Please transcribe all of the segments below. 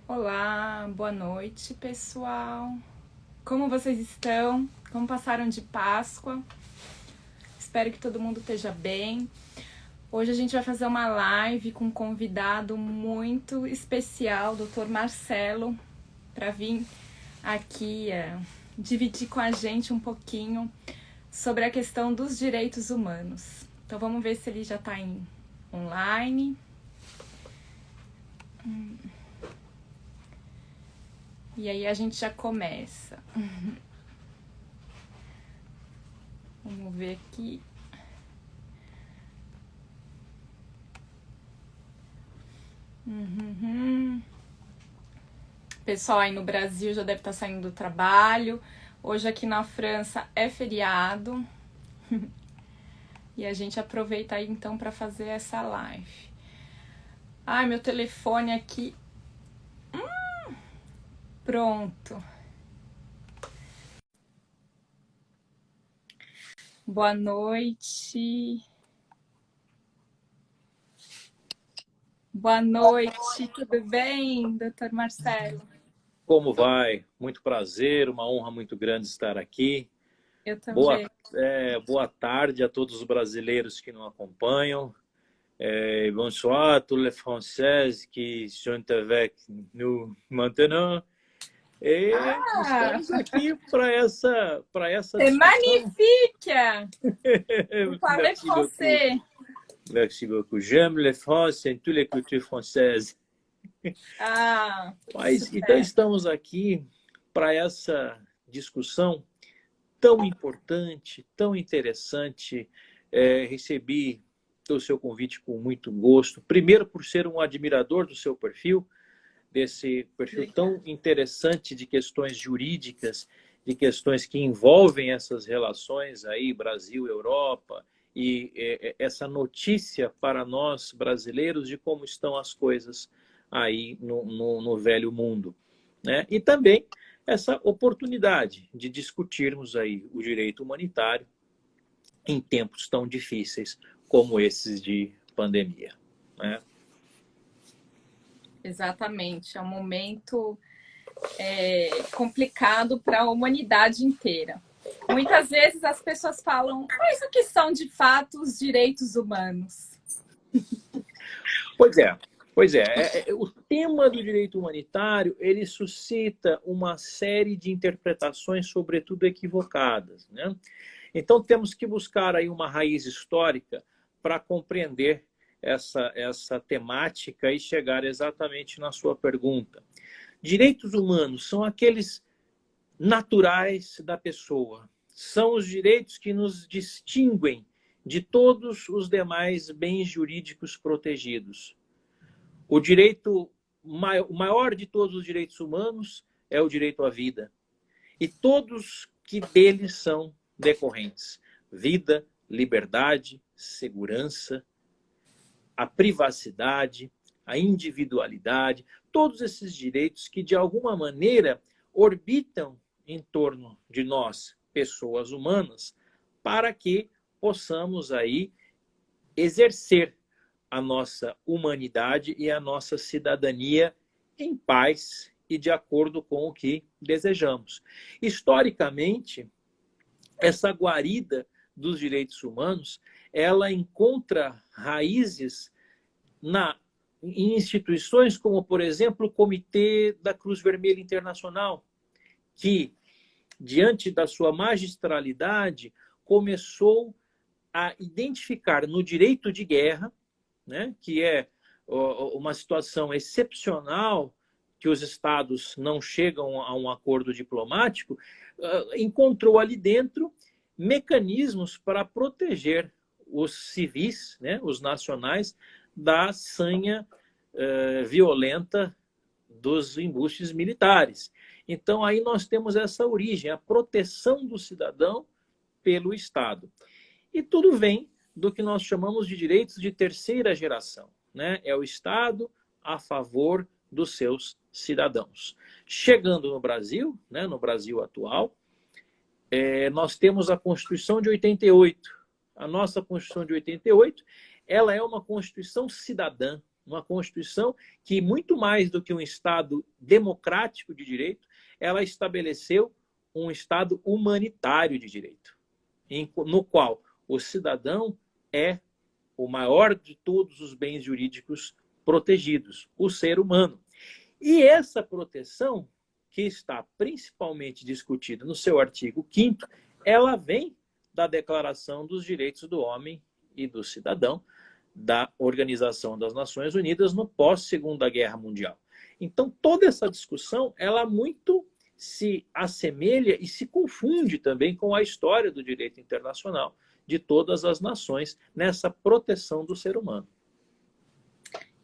Olá, boa noite, pessoal. Como vocês estão? Como passaram de Páscoa? Espero que todo mundo esteja bem. Hoje a gente vai fazer uma live com um convidado muito especial, Dr. Marcelo, para vir aqui dividir com a gente um pouquinho sobre a questão dos direitos humanos. Então vamos ver se ele já está online. E aí a gente já começa. Vamos ver aqui. Pessoal aí no Brasil já deve estar saindo do trabalho. Hoje aqui na França é feriado. E a gente aproveita aí então para fazer essa live. Ai, meu telefone aqui. Pronto. Boa noite. Boa noite, tudo bem, doutor Marcelo? Como vai? Muito prazer, uma honra muito grande estar aqui. Eu também. Boa tarde a todos os brasileiros que nos acompanham. Bonsoir à tous les Français qui sont avec nous maintenant. Estamos aqui para essa C'est discussão. magnifique! Vous parlez Merci beaucoup. français. Merci beaucoup. J'aime les Français et toutes les cultures françaises. Então estamos aqui para essa discussão tão importante, tão interessante. Recebi o seu convite com muito gosto. Primeiro, por ser um admirador do seu perfil, desse perfil tão interessante de questões jurídicas, de questões que envolvem essas relações aí, Brasil, Europa, e essa notícia para nós brasileiros de como estão as coisas aí no velho mundo, né? E também essa oportunidade de discutirmos aí o direito humanitário em tempos tão difíceis como esses de pandemia, né? Exatamente, é um momento complicado para a humanidade inteira. Muitas vezes as pessoas falam, mas o que são de fato os direitos humanos? Pois é. O tema do direito humanitário, ele suscita uma série de interpretações, sobretudo equivocadas, né? Então temos que buscar aí uma raiz histórica para compreender essa temática e chegar exatamente na sua pergunta. Direitos humanos são aqueles naturais da pessoa. São os direitos que nos distinguem de todos os demais bens jurídicos protegidos. O maior de todos os direitos humanos é o direito à vida. E todos que deles são decorrentes. Vida, liberdade, segurança, a privacidade, a individualidade, todos esses direitos que, de alguma maneira, orbitam em torno de nós, pessoas humanas, para que possamos aí exercer a nossa humanidade e a nossa cidadania em paz e de acordo com o que desejamos. Historicamente, essa guarida dos direitos humanos, ela encontra raízes em instituições como, por exemplo, o Comitê da Cruz Vermelha Internacional, que, diante da sua magistralidade, começou a identificar no direito de guerra, né, que é uma situação excepcional, que os estados não chegam a um acordo diplomático, encontrou ali dentro mecanismos para proteger os civis, né, os nacionais, da sanha violenta dos embustes militares. Então, aí nós temos essa origem, a proteção do cidadão pelo Estado. E tudo vem do que nós chamamos de direitos de terceira geração, né? É o Estado a favor dos seus cidadãos. Chegando no Brasil, né, no Brasil atual, nós temos a Constituição de 88. A nossa Constituição de 88, ela é uma Constituição cidadã, Uma Constituição que, muito mais do que um Estado democrático de direito, ela estabeleceu um Estado humanitário de direito, no qual o cidadão é o maior de todos os bens jurídicos protegidos, o ser humano. E essa proteção, que está principalmente discutida no seu artigo 5º, ela vem da Declaração dos Direitos do Homem e do Cidadão, da Organização das Nações Unidas no pós-Segunda Guerra Mundial. Então, toda essa discussão, ela muito se assemelha e se confunde também com a história do direito internacional de todas as nações nessa proteção do ser humano.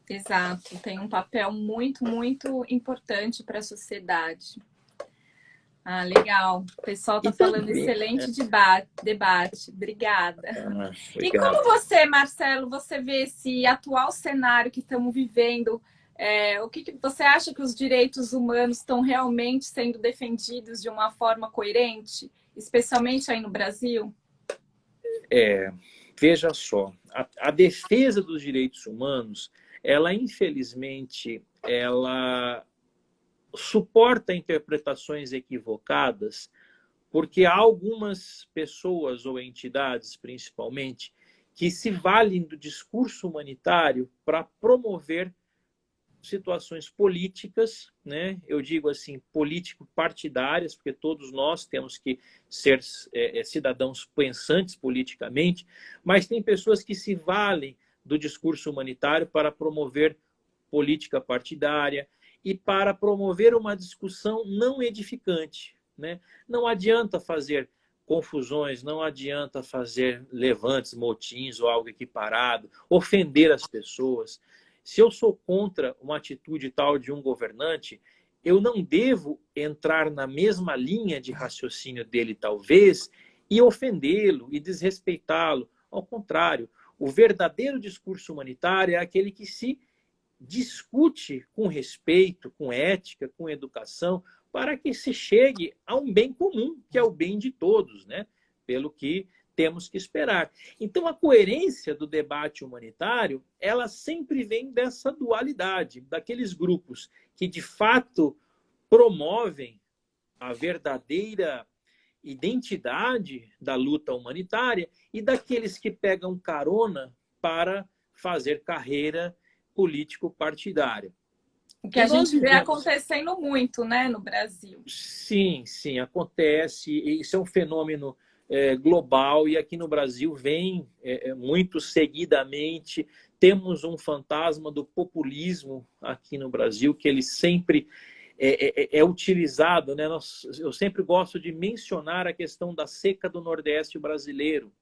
Exato, tem um papel muito, muito importante para a sociedade. Ah, legal. O pessoal está falando excelente debate. Obrigada. E como você, Marcelo, você vê esse atual cenário que estamos vivendo? O que você acha que os direitos humanos estão realmente sendo defendidos de uma forma coerente, especialmente aí no Brasil? Veja só, a defesa dos direitos humanos, ela infelizmente, ela suporta interpretações equivocadas, porque há algumas pessoas ou entidades, principalmente, que se valem do discurso humanitário para promover situações políticas, né? Eu digo assim, político-partidárias, porque todos nós temos que ser cidadãos pensantes politicamente, mas tem pessoas que se valem do discurso humanitário para promover política partidária e para promover uma discussão não edificante, né? Não adianta fazer confusões, não adianta fazer levantes, motins ou algo equiparado, ofender as pessoas. Se eu sou contra uma atitude tal de um governante, eu não devo entrar na mesma linha de raciocínio dele, talvez, e ofendê-lo e desrespeitá-lo. Ao contrário, o verdadeiro discurso humanitário é aquele que se discute com respeito, com ética, com educação, para que se chegue a um bem comum, que é o bem de todos, né? Pelo que temos que esperar. Então, a coerência do debate humanitário, ela sempre vem dessa dualidade, daqueles grupos que, de fato, promovem a verdadeira identidade da luta humanitária e daqueles que pegam carona para fazer carreira político-partidária. O que a gente vê acontecendo muito, né, no Brasil. Sim, acontece. Isso é um fenômeno global e aqui no Brasil vem muito seguidamente. Temos um fantasma do populismo aqui no Brasil, que ele sempre é utilizado, né? Eu sempre gosto de mencionar a questão da seca do Nordeste brasileiro,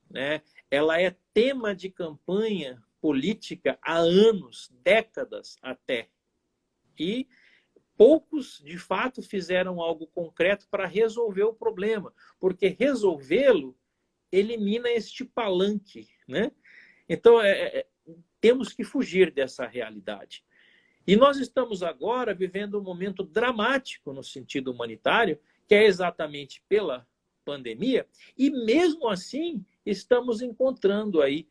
né? Ela é tema de campanha política há anos, décadas até. E poucos, de fato, fizeram algo concreto para resolver o problema, porque resolvê-lo elimina este palanque, né? Então, temos que fugir dessa realidade. E nós estamos agora vivendo um momento dramático no sentido humanitário, que é exatamente pela pandemia, e mesmo assim estamos encontrando aí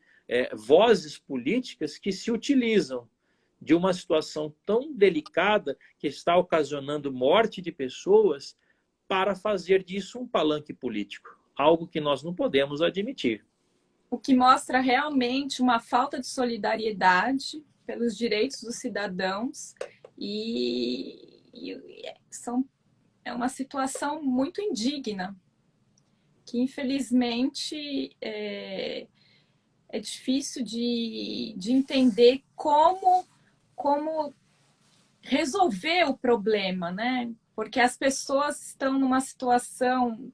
vozes políticas que se utilizam de uma situação tão delicada que está ocasionando morte de pessoas para fazer disso um palanque político, algo que nós não podemos admitir. O que mostra realmente uma falta de solidariedade pelos direitos dos cidadãos é uma situação muito indigna, que infelizmente é difícil de entender como resolver o problema, né? Porque as pessoas estão numa situação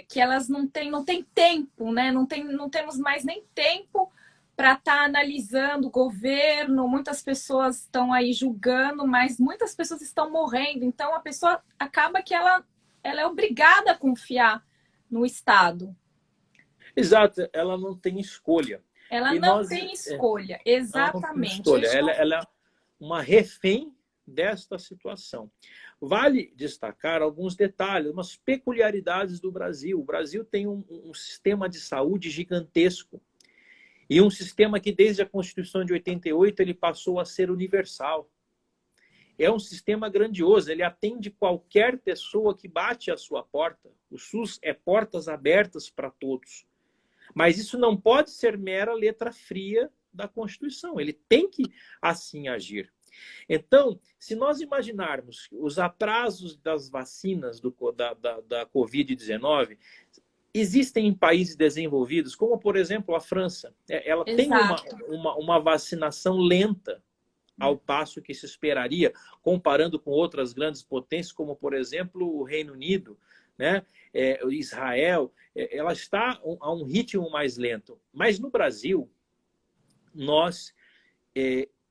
que elas não têm tempo, né? Não temos mais nem tempo para estar analisando o governo. Muitas pessoas estão aí julgando, mas muitas pessoas estão morrendo. Então a pessoa acaba que ela é obrigada a confiar no Estado. Exato, ela não tem escolha. Ela não tem escolha, exatamente. Ela é uma refém desta situação. Vale destacar alguns detalhes, umas peculiaridades do Brasil. O Brasil tem um sistema de saúde gigantesco. E um sistema que desde a Constituição de 88 ele passou a ser universal. É um sistema grandioso, ele atende qualquer pessoa que bate à sua porta. O SUS é portas abertas para todos. Mas isso não pode ser mera letra fria da Constituição, ele tem que assim agir. Então, se nós imaginarmos os atrasos das vacinas da Covid-19, existem em países desenvolvidos, como por exemplo a França, ela tem uma vacinação lenta, ao passo que se esperaria, comparando com outras grandes potências, como por exemplo o Reino Unido, né? Israel, ela está a um ritmo mais lento. Mas no Brasil, nós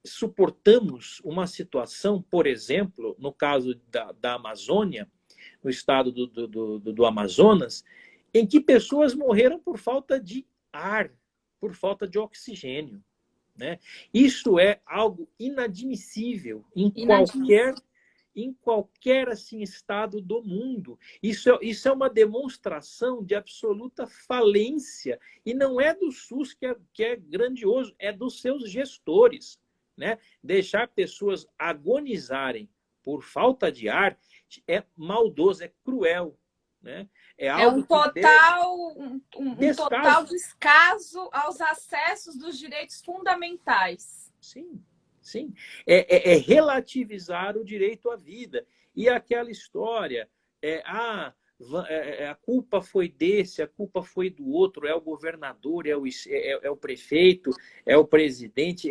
suportamos uma situação, por exemplo, no caso da Amazônia, no estado do Amazonas, em que pessoas morreram por falta de ar, por falta de oxigênio, né? Isso é algo inadmissível em qualquer assim, estado do mundo. Isso é uma demonstração de absoluta falência. E não é do SUS que é grandioso, é dos seus gestores, né? Deixar pessoas agonizarem por falta de ar é maldoso, é cruel, né? É um total descaso aos acessos dos direitos fundamentais. Sim, sim. É relativizar o direito à vida. E aquela história, a culpa foi desse, a culpa foi do outro, é o governador, é o prefeito, é o presidente.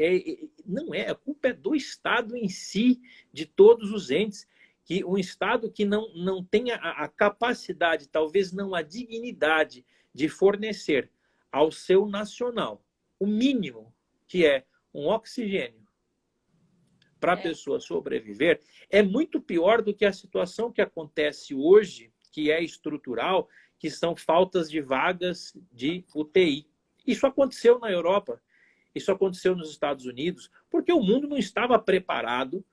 Não é, a culpa é do Estado em si, de todos os entes. Que um Estado que não tenha a capacidade, talvez não a dignidade, de fornecer ao seu nacional o mínimo, que é um oxigênio, para a pessoa sobreviver, é muito pior do que a situação que acontece hoje, que é estrutural, que são faltas de vagas de UTI. Isso aconteceu na Europa, isso aconteceu nos Estados Unidos, porque o mundo não estava preparado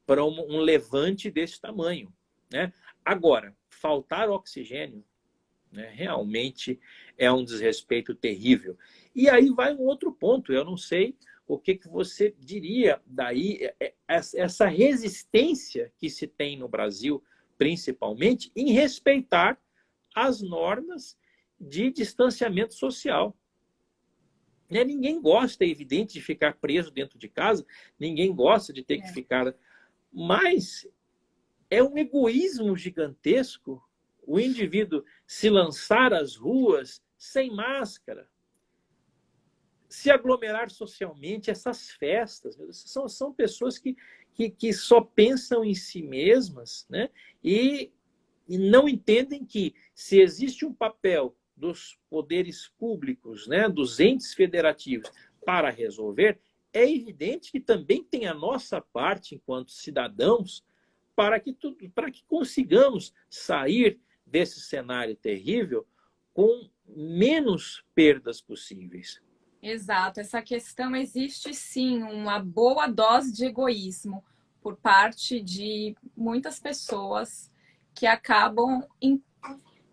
para um levante desse tamanho, né? Agora, faltar oxigênio, né, realmente é um desrespeito terrível. E aí vai um outro ponto, eu não sei o que você diria daí, essa resistência que se tem no Brasil, principalmente, em respeitar as normas de distanciamento social. Né? Ninguém gosta, é evidente, de ficar preso dentro de casa, ninguém gosta de ter que ficar... Mas é um egoísmo gigantesco o indivíduo se lançar às ruas sem máscara, se aglomerar socialmente, essas festas. São pessoas que só pensam em si mesmas, né? E não entendem que se existe um papel dos poderes públicos, né, dos entes federativos, para resolver, é evidente que também tem a nossa parte, enquanto cidadãos, para que consigamos sair desse cenário terrível com menos perdas possíveis. Exato. Essa questão existe, sim, uma boa dose de egoísmo por parte de muitas pessoas que acabam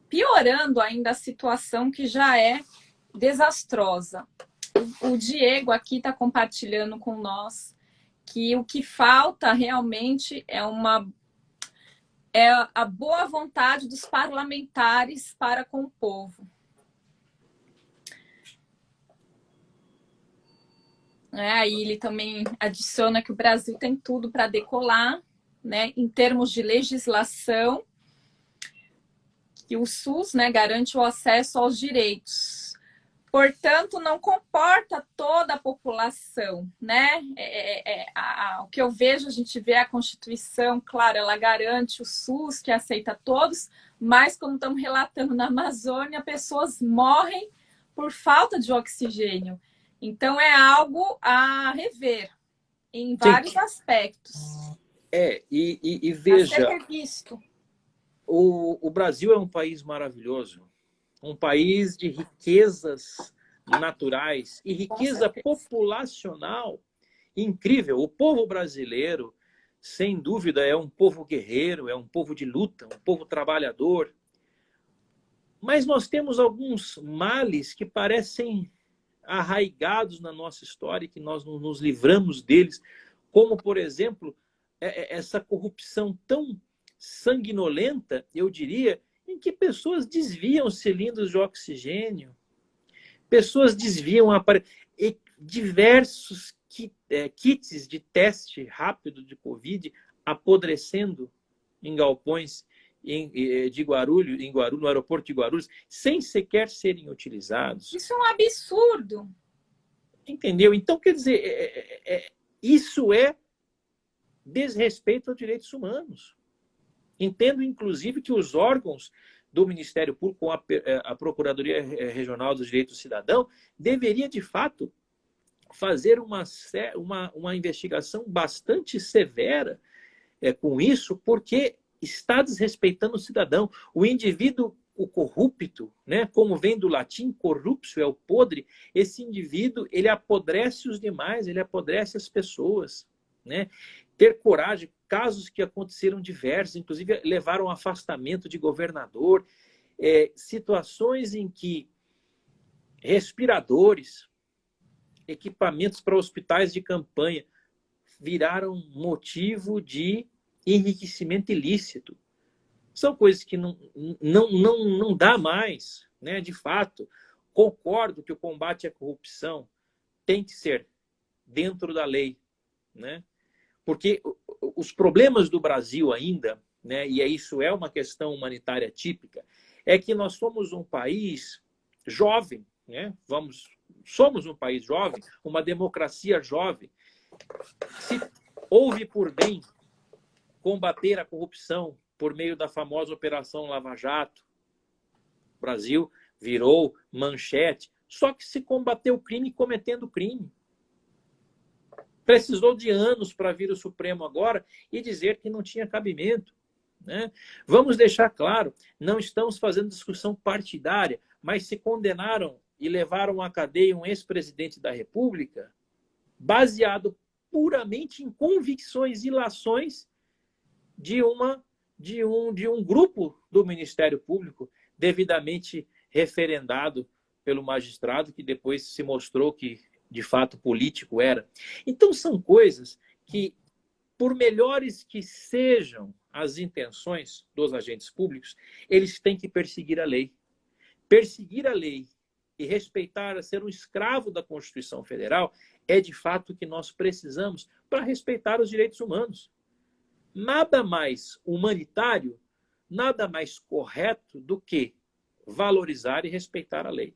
piorando ainda a situação que já é desastrosa. O Diego aqui está compartilhando com nós que o que falta realmente é a boa vontade dos parlamentares para com o povo. Aí ele também adiciona que o Brasil tem tudo para decolar, né, em termos de legislação, que o SUS, né, garante o acesso aos direitos. Portanto, não comporta toda a população, né? O que eu vejo, a gente vê a Constituição, claro, ela garante o SUS, que aceita todos, mas como estamos relatando na Amazônia, pessoas morrem por falta de oxigênio. Então, é algo a rever em vários aspectos. E veja, a ser revisto. O Brasil é um país maravilhoso, um país de riquezas naturais e riqueza populacional incrível. O povo brasileiro, sem dúvida, é um povo guerreiro, é um povo de luta, um povo trabalhador. Mas nós temos alguns males que parecem arraigados na nossa história, que nós não nos livramos deles, como, por exemplo, essa corrupção tão sanguinolenta, eu diria, em que pessoas desviam cilindros de oxigênio, pessoas desviam diversos kits de teste rápido de Covid apodrecendo em galpões de Guarulhos, no aeroporto de Guarulhos, sem sequer serem utilizados. Isso é um absurdo. Entendeu? Então, quer dizer, isso é desrespeito aos direitos humanos. Entendo, inclusive, que os órgãos do Ministério Público, com a Procuradoria Regional dos Direitos do Cidadão, deveria, de fato, fazer uma investigação bastante severa com isso, porque está desrespeitando o cidadão. O indivíduo, o corrupto, né, como vem do latim, corruptio é o podre, esse indivíduo, ele apodrece os demais, ele apodrece as pessoas, né? Ter coragem, casos que aconteceram diversos, inclusive levaram ao afastamento de governador, situações em que respiradores, equipamentos para hospitais de campanha viraram motivo de enriquecimento ilícito. São coisas que não dá mais, né? De fato, concordo que o combate à corrupção tem que ser dentro da lei, né? Porque os problemas do Brasil ainda, né, e isso é uma questão humanitária típica, é que nós somos um país jovem, né? Somos um país jovem, uma democracia jovem. Se houve por bem combater a corrupção por meio da famosa Operação Lava Jato, o Brasil virou manchete, só que se combateu o crime cometendo crime. Precisou de anos para vir o Supremo agora e dizer que não tinha cabimento, né? Vamos deixar claro, não estamos fazendo discussão partidária, mas se condenaram e levaram à cadeia um ex-presidente da República baseado puramente em convicções e ilações de um grupo do Ministério Público devidamente referendado pelo magistrado, que depois se mostrou que de fato político era. Então são coisas que, por melhores que sejam as intenções dos agentes públicos, eles têm que perseguir a lei. Perseguir a lei e respeitar, ser um escravo da Constituição Federal é de fato o que nós precisamos para respeitar os direitos humanos. Nada mais humanitário, nada mais correto do que valorizar e respeitar a lei.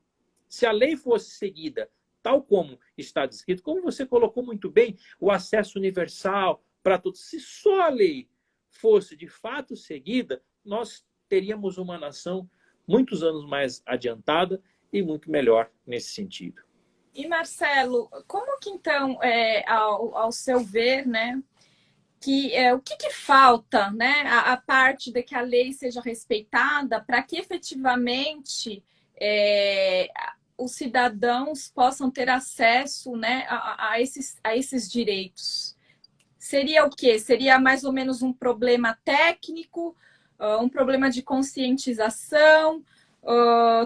Se a lei fosse seguida tal como está descrito, como você colocou muito bem, o acesso universal para todos, se só a lei fosse de fato seguida, nós teríamos uma nação muitos anos mais adiantada e muito melhor nesse sentido. E, Marcelo, como que então, ao seu ver, né, o que falta, né, a parte de que a lei seja respeitada para que efetivamente os cidadãos possam ter acesso, né, a esses direitos? Seria o quê? Seria mais ou menos um problema técnico, um problema de conscientização,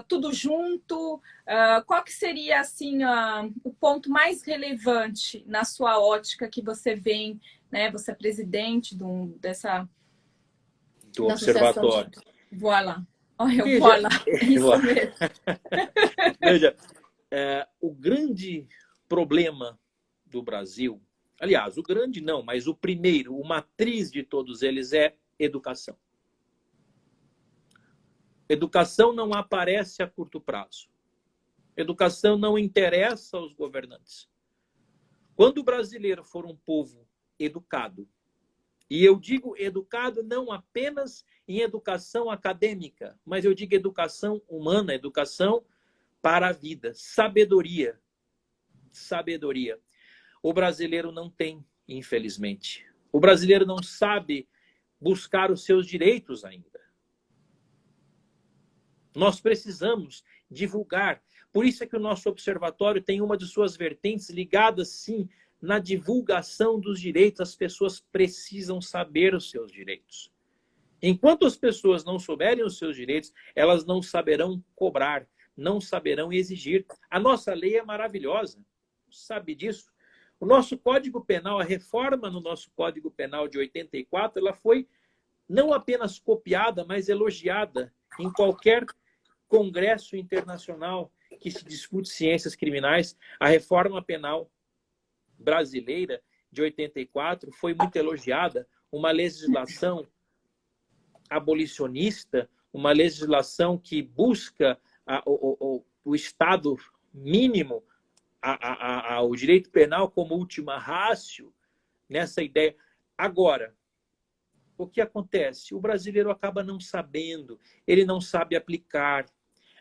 tudo junto? Qual que seria assim, o ponto mais relevante na sua ótica que você vê, né? Você é presidente do observatório. Voilà. Olha, eu voilà. Isso mesmo. Veja, o grande problema do Brasil, aliás, o grande não, mas o primeiro, o matriz de todos eles é educação. Educação não aparece a curto prazo. Educação não interessa aos governantes. Quando o brasileiro for um povo educado, e eu digo educado não apenas em educação acadêmica, mas eu digo educação humana, educação para a vida, sabedoria. Sabedoria. O brasileiro não tem, infelizmente. O brasileiro não sabe buscar os seus direitos ainda. Nós precisamos divulgar. Por isso é que o nosso observatório tem uma de suas vertentes ligada, sim, na divulgação dos direitos. As pessoas precisam saber os seus direitos. Enquanto as pessoas não souberem os seus direitos, elas não saberão cobrar. não saberão exigir. A nossa lei é maravilhosa, sabe disso? O nosso Código Penal, a reforma no nosso Código Penal de 84, ela foi não apenas copiada, mas elogiada em qualquer congresso internacional que se discute ciências criminais. A reforma penal brasileira de 84 foi muito elogiada, uma legislação abolicionista, uma legislação que busca o Estado mínimo, o direito penal como última ratio, nessa ideia. Agora, o que acontece? O brasileiro acaba não sabendo, ele não sabe aplicar.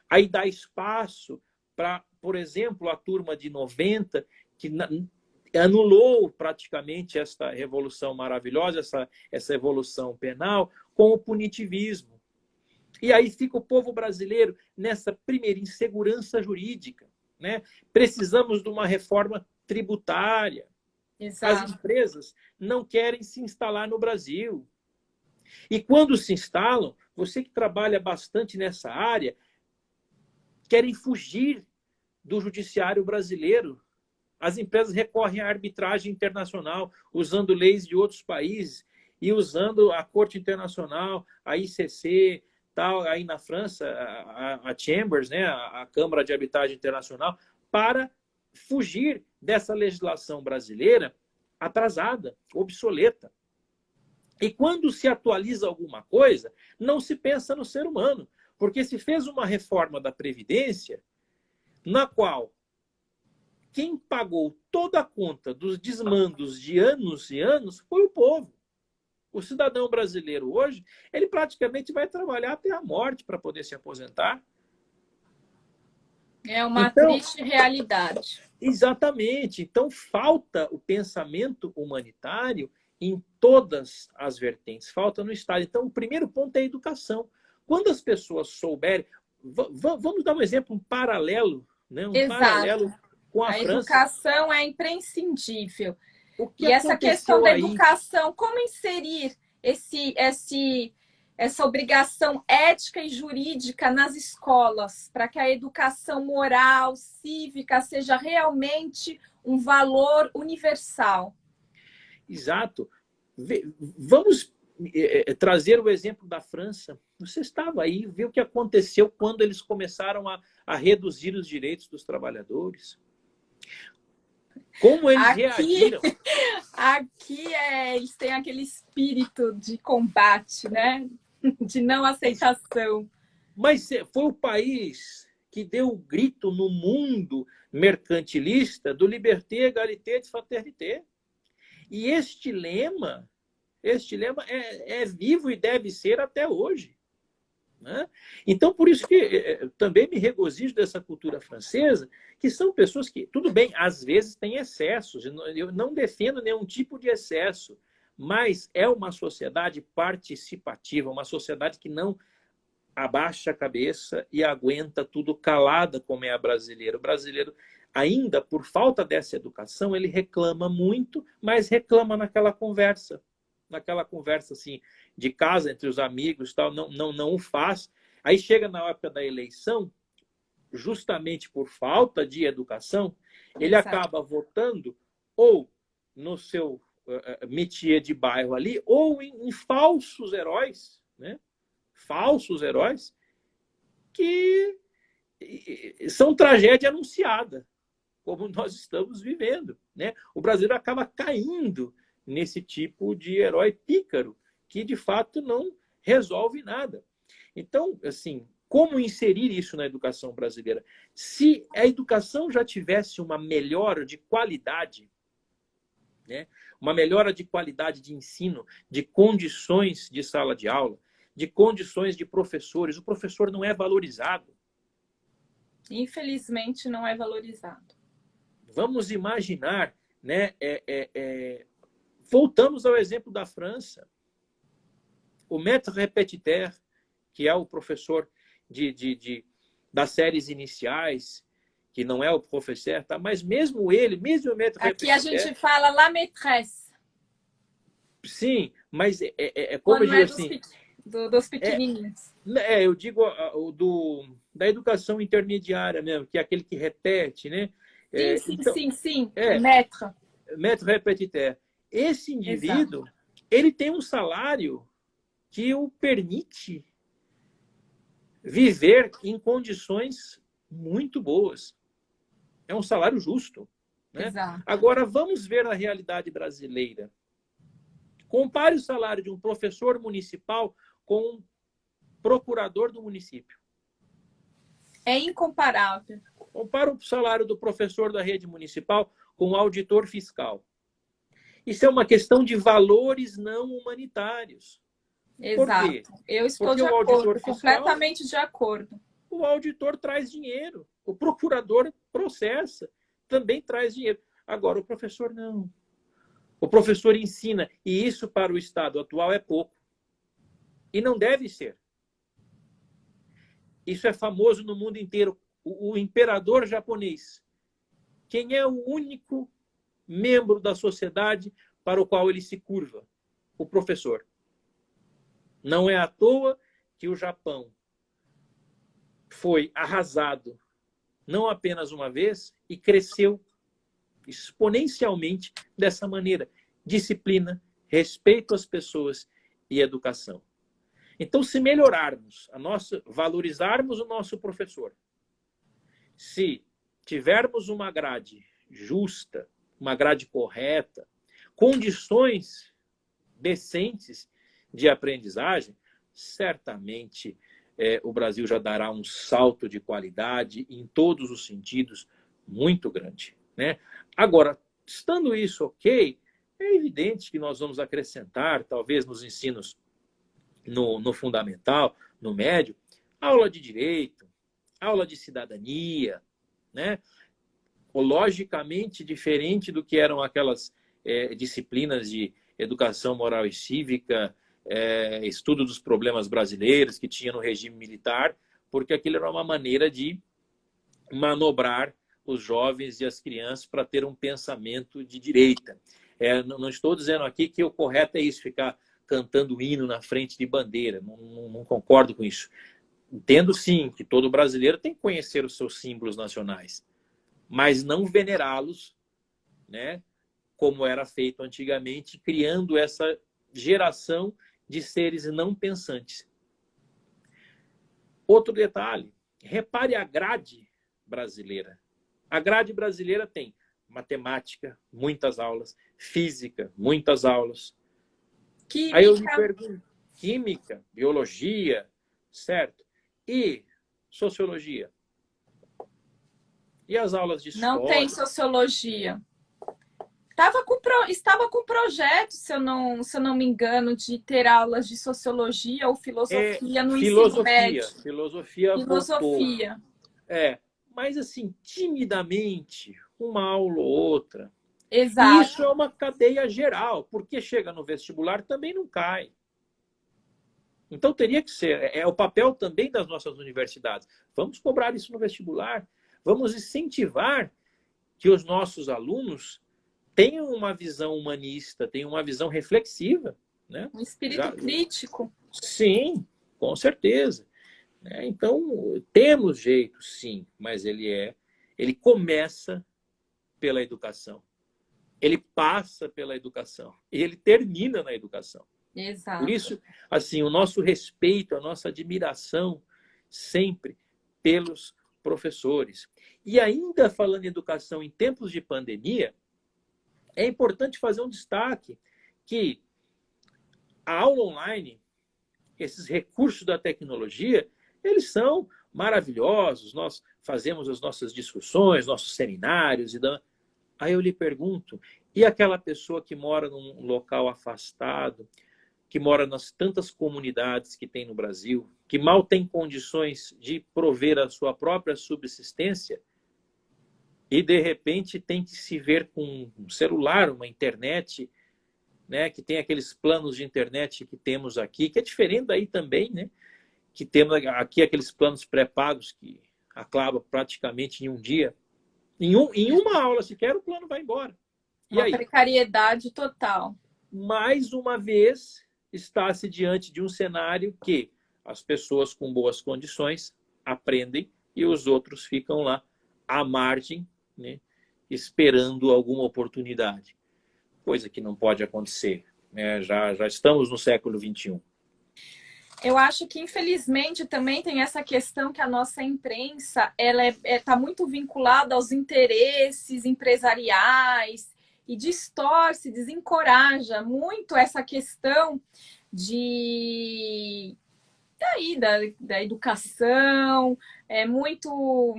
Aí dá espaço para, por exemplo, a turma de 90, que anulou praticamente esta revolução maravilhosa, essa evolução penal, com o punitivismo. E aí fica o povo brasileiro nessa primeira insegurança jurídica, né? Precisamos de uma reforma tributária. Exato. As empresas não querem se instalar no Brasil. E quando se instalam, você que trabalha bastante nessa área, querem fugir do judiciário brasileiro. As empresas recorrem à arbitragem internacional, usando leis de outros países e usando a Corte Internacional, a ICC, tal, aí na França, a Chambers, né, a Câmara de Arbitragem Internacional, para fugir dessa legislação brasileira atrasada, obsoleta. E quando se atualiza alguma coisa, não se pensa no ser humano, porque se fez uma reforma da Previdência, na qual quem pagou toda a conta dos desmandos de anos e anos foi o povo. O cidadão brasileiro hoje, ele praticamente vai trabalhar até a morte para poder se aposentar. É uma triste realidade. Exatamente. Então, falta o pensamento humanitário em todas as vertentes. Falta no Estado. Então, o primeiro ponto é a educação. Quando as pessoas souberem... Vamos dar um exemplo, um paralelo, né? Paralelo com a França. A educação é imprescindível. E essa questão da educação, como inserir essa obrigação ética e jurídica nas escolas, para que a educação moral, cívica, seja realmente um valor universal? Exato. Vamos trazer o exemplo da França. Você estava aí, viu o que aconteceu quando eles começaram a reduzir os direitos dos trabalhadores. Como eles reagiram? Aqui eles têm aquele espírito de combate, né? De não aceitação. Mas foi o país que deu o grito no mundo mercantilista do liberté, égalité et fraternité. E este lema é vivo e deve ser até hoje. Né? Então, por isso que também me regozijo dessa cultura francesa, que são pessoas que, tudo bem, às vezes tem excessos, eu não defendo nenhum tipo de excesso, mas é uma sociedade participativa, uma sociedade que não abaixa a cabeça e aguenta tudo calada, como é a brasileira. O brasileiro, ainda por falta dessa educação, ele reclama muito, mas reclama naquela conversa assim, de casa entre os amigos, tal, não o faz. Aí chega na época da eleição, justamente por falta de educação, ele acaba votando ou no seu métier de bairro ali, ou em falsos heróis, né? Falsos heróis que são tragédia anunciada, como nós estamos vivendo, né? O brasileiro acaba caindo nesse tipo de herói pícaro, que de fato não resolve nada. Então, assim, como inserir isso na educação brasileira? Se a educação já tivesse uma melhora de qualidade, né? Uma melhora de qualidade de ensino, de condições de sala de aula, de condições de professores, o professor não é valorizado. Infelizmente, não é valorizado. Vamos imaginar, né? Voltamos ao exemplo da França. O maître répétiteur, que é o professor das séries iniciais, que não é o professor, tá? Mas mesmo ele, mesmo o maître répétiteur... Aqui a gente fala la maîtresse. Sim, mas como eu digo assim... dos pequenininhos. Eu digo da educação intermediária mesmo, que é aquele que repete, né? Sim. Maître. Maître répétiteur. Esse indivíduo, ele tem um salário que o permite viver em condições muito boas. É um salário justo. Né? Exato. Agora, vamos ver a realidade brasileira. Compare o salário de um professor municipal com um procurador do município. É incomparável. Compara o salário do professor da rede municipal com o auditor fiscal. Isso é uma questão de valores não humanitários. Exato. Por quê? Eu estou Porque de acordo, completamente de acordo. O auditor traz dinheiro, o procurador processa, também traz dinheiro. Agora, o professor não. O professor ensina, e isso para o Estado atual é pouco. E não deve ser. Isso é famoso no mundo inteiro. O imperador japonês. Quem é o único membro da sociedade para o qual ele se curva? O professor. Não é à toa que o Japão foi arrasado não apenas uma vez e cresceu exponencialmente dessa maneira. Disciplina, respeito às pessoas e educação. Então, se melhorarmos, valorizarmos o nosso professor, se tivermos uma grade justa, uma grade correta, condições decentes de aprendizagem, certamente o Brasil já dará um salto de qualidade em todos os sentidos muito grande. Né? Agora, estando isso ok, é evidente que nós vamos acrescentar, talvez nos ensinos no fundamental, no médio, aula de direito, aula de cidadania, né? Logicamente diferente do que eram aquelas disciplinas de educação moral e cívica, estudo dos problemas brasileiros que tinha no regime militar, porque aquilo era uma maneira de manobrar os jovens e as crianças para ter um pensamento de direita. Não estou dizendo aqui que o correto é isso, ficar cantando hino na frente de bandeira. Não concordo com isso. Entendo, sim, que todo brasileiro tem que conhecer os seus símbolos nacionais, mas não venerá-los, né, como era feito antigamente, criando essa geração de seres não pensantes. Outro detalhe, repare a grade brasileira. A grade brasileira tem matemática, muitas aulas, física, muitas aulas. Química. Aí eu me pergunto, química, biologia, certo? E sociologia? E as aulas de história? Não tem sociologia. Estava com projeto, se eu não me engano, de ter aulas de sociologia ou filosofia no ensino médio. Filosofia. Mas assim, timidamente, uma aula ou outra. Exato. E isso é uma cadeia geral, porque chega no vestibular também não cai. Então teria que ser, é o papel também das nossas universidades. Vamos cobrar isso no vestibular, vamos incentivar que os nossos alunos tenham uma visão humanista, tenham uma visão reflexiva. Né? Um espírito crítico. Sim, com certeza. Então, temos jeito, sim, mas ele começa pela educação. Ele passa pela educação e ele termina na educação. Exato. Por isso, assim, o nosso respeito, a nossa admiração sempre pelos professores. E ainda falando em educação em tempos de pandemia, é importante fazer um destaque que a aula online, esses recursos da tecnologia, eles são maravilhosos. Nós fazemos as nossas discussões, nossos seminários. Aí eu lhe pergunto, e aquela pessoa que mora num local afastado, que mora nas tantas comunidades que tem no Brasil, que mal tem condições de prover a sua própria subsistência e, de repente, tem que se ver com um celular, uma internet, né, que tem aqueles planos de internet que temos aqui, que é diferente daí também, né, que temos aqui aqueles planos pré-pagos que acabam praticamente em um dia. Em uma aula sequer, o plano vai embora. E uma aí? Precariedade total. Mais uma vez, está-se diante de um cenário que as pessoas com boas condições aprendem e os outros ficam lá à margem, né, esperando alguma oportunidade. Coisa que não pode acontecer, né? Já estamos no século XXI. Eu acho que, infelizmente, também tem essa questão que a nossa imprensa ela tá muito vinculada aos interesses empresariais e distorce, desencoraja muito essa questão de da educação, é muito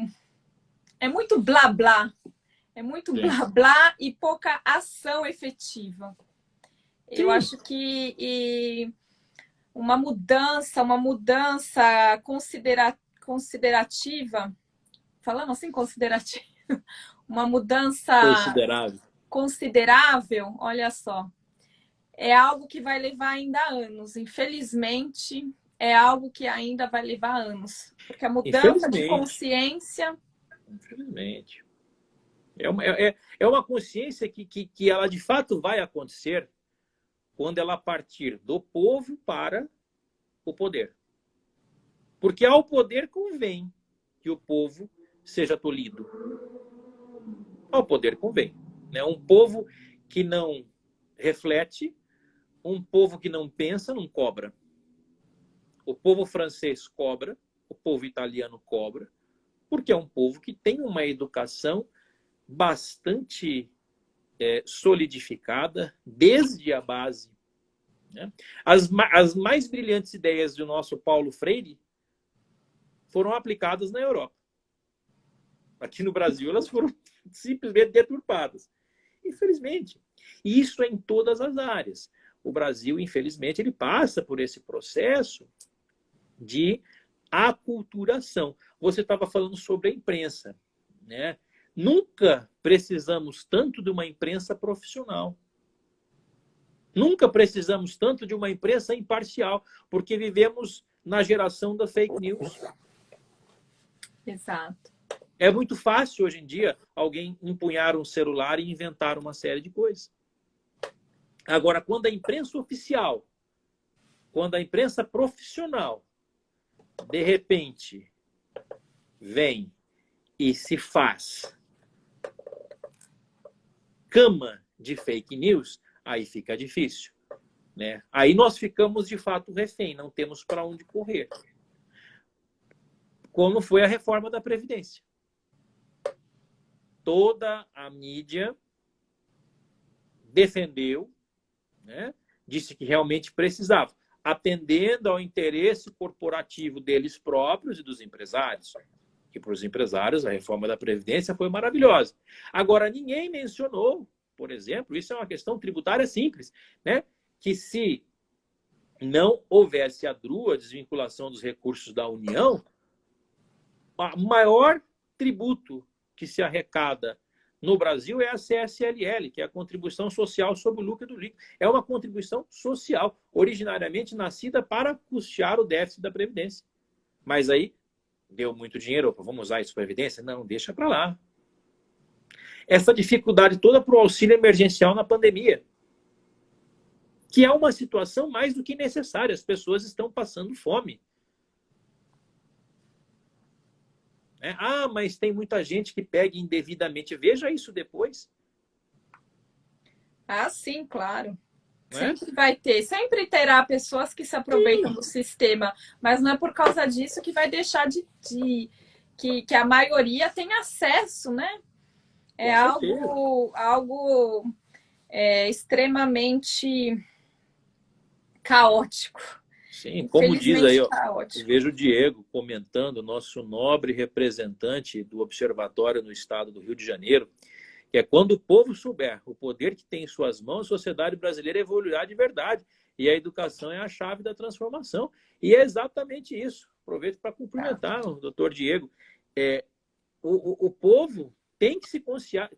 blá blá, é muito Sim. blá blá e pouca ação efetiva. Sim. Eu acho que uma mudança considerativa, falando assim, considerativa, uma mudança Considerável. considerável, olha só, é algo que vai levar ainda anos. Infelizmente, é algo que ainda vai levar anos. Porque a mudança de consciência... Infelizmente. É uma consciência que ela de fato vai acontecer quando ela partir do povo para o poder. Porque ao poder convém que o povo seja tolhido. Ao poder convém. Né? Um povo que não reflete, um povo que não pensa, não cobra. O povo francês cobra, o povo italiano cobra, porque é um povo que tem uma educação bastante solidificada desde a base. Né? As mais brilhantes ideias do nosso Paulo Freire foram aplicadas na Europa. Aqui no Brasil, elas foram simplesmente deturpadas. Infelizmente. E isso é em todas as áreas. O Brasil, infelizmente, ele passa por esse processo de aculturação. Você estava falando sobre a imprensa, né? Nunca precisamos tanto de uma imprensa profissional. Nunca precisamos tanto de uma imprensa imparcial, porque vivemos na geração da fake news. Exato. É muito fácil hoje em dia alguém empunhar um celular e inventar uma série de coisas. Agora, quando a imprensa oficial, quando a imprensa profissional, de repente, vem e se faz cama de fake news, aí fica difícil. Né? Aí nós ficamos, de fato, refém, não temos para onde correr. Como foi a reforma da Previdência. Toda a mídia defendeu, né? Disse que realmente precisava, atendendo ao interesse corporativo deles próprios e dos empresários. Que para os empresários a reforma da Previdência foi maravilhosa. Agora, ninguém mencionou, por exemplo, isso é uma questão tributária simples, né? Que se não houvesse a DRU, a desvinculação dos recursos da União, o maior tributo que se arrecada no Brasil é a CSLL, que é a Contribuição Social sobre o Lucro do Líquido. É uma contribuição social, originariamente nascida para custear o déficit da Previdência. Mas aí, deu muito dinheiro, vamos usar isso para a Previdência? Não, deixa para lá. Essa dificuldade toda para o auxílio emergencial na pandemia, que é uma situação mais do que necessária. As pessoas estão passando fome. Ah, mas tem muita gente que pega indevidamente. Veja isso depois. Ah, sim, claro. Sempre vai ter, sempre terá pessoas que se aproveitam do sistema, mas não é por causa disso que vai deixar que a maioria tenha acesso, né? É algo extremamente caótico. Sim, como diz aí, ó, eu vejo o Diego comentando, nosso nobre representante do Observatório no estado do Rio de Janeiro, que é quando o povo souber o poder que tem em suas mãos, a sociedade brasileira evoluirá de verdade. E a educação é a chave da transformação. E é exatamente isso. Aproveito para cumprimentar o doutor Diego. O povo tem que se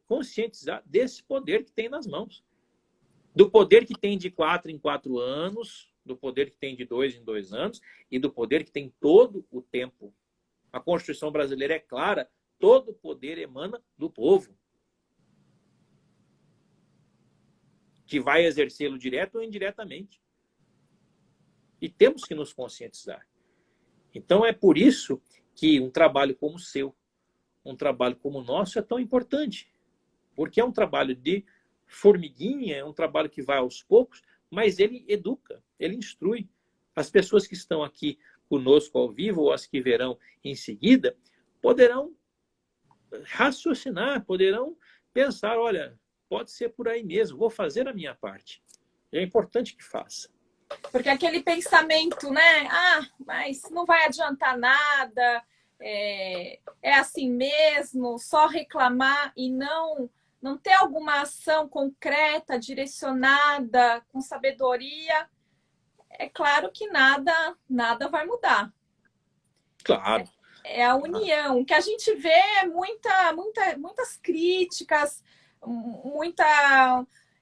conscientizar desse poder que tem nas mãos. Do poder que tem de 4 em 4 anos, do poder que tem de 2 em 2 anos e do poder que tem todo o tempo. A Constituição brasileira é clara, todo o poder emana do povo, que vai exercê-lo direto ou indiretamente. E temos que nos conscientizar. Então, é por isso que um trabalho como o seu, um trabalho como o nosso é tão importante. Porque é um trabalho de formiguinha, é um trabalho que vai aos poucos, mas ele educa, ele instrui. As pessoas que estão aqui conosco ao vivo, ou as que verão em seguida, poderão raciocinar, poderão pensar, olha, pode ser por aí mesmo, vou fazer a minha parte. É importante que faça. Porque aquele pensamento, né? Ah, mas não vai adiantar nada, é assim mesmo, só reclamar e não ter alguma ação concreta, direcionada, com sabedoria, é claro que nada vai mudar. Claro. É a união. O que a gente vê é muitas críticas,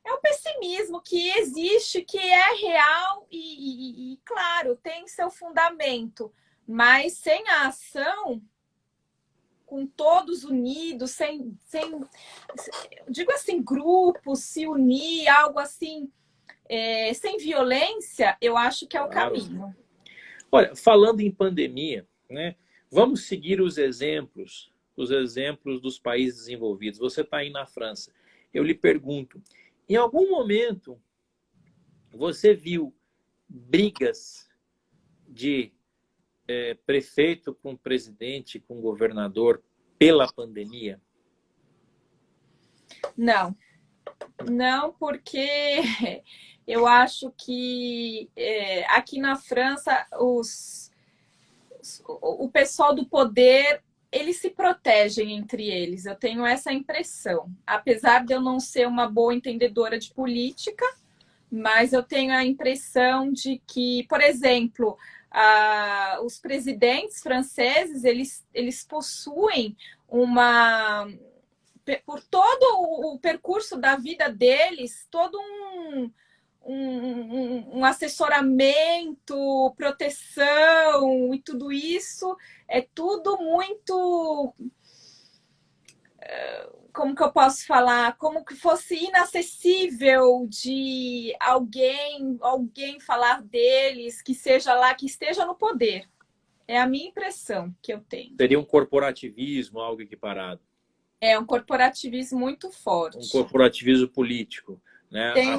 é o pessimismo que existe, que é real e, claro, tem seu fundamento. Mas sem a ação, com todos unidos, sem digo assim, grupos, se unir, algo assim, sem violência, eu acho que é o caminho. Olha, falando em pandemia, né, vamos seguir os exemplos dos países desenvolvidos. Você está aí na França. Eu lhe pergunto, em algum momento você viu brigas de prefeito com presidente, com governador pela pandemia? Não, porque eu acho que aqui na França o pessoal do poder, eles se protegem entre eles. Eu tenho essa impressão. Apesar de eu não ser uma boa entendedora de política, mas eu tenho a impressão de que, por exemplo, os presidentes franceses, eles possuem por todo o percurso da vida deles, todo um assessoramento, proteção e tudo isso, é tudo muito... Como que eu posso falar? Como que fosse inacessível de alguém falar deles, que seja lá, que esteja no poder. É a minha impressão que eu tenho. Seria um corporativismo, algo equiparado. É um corporativismo muito forte. Um corporativismo político, né? Tem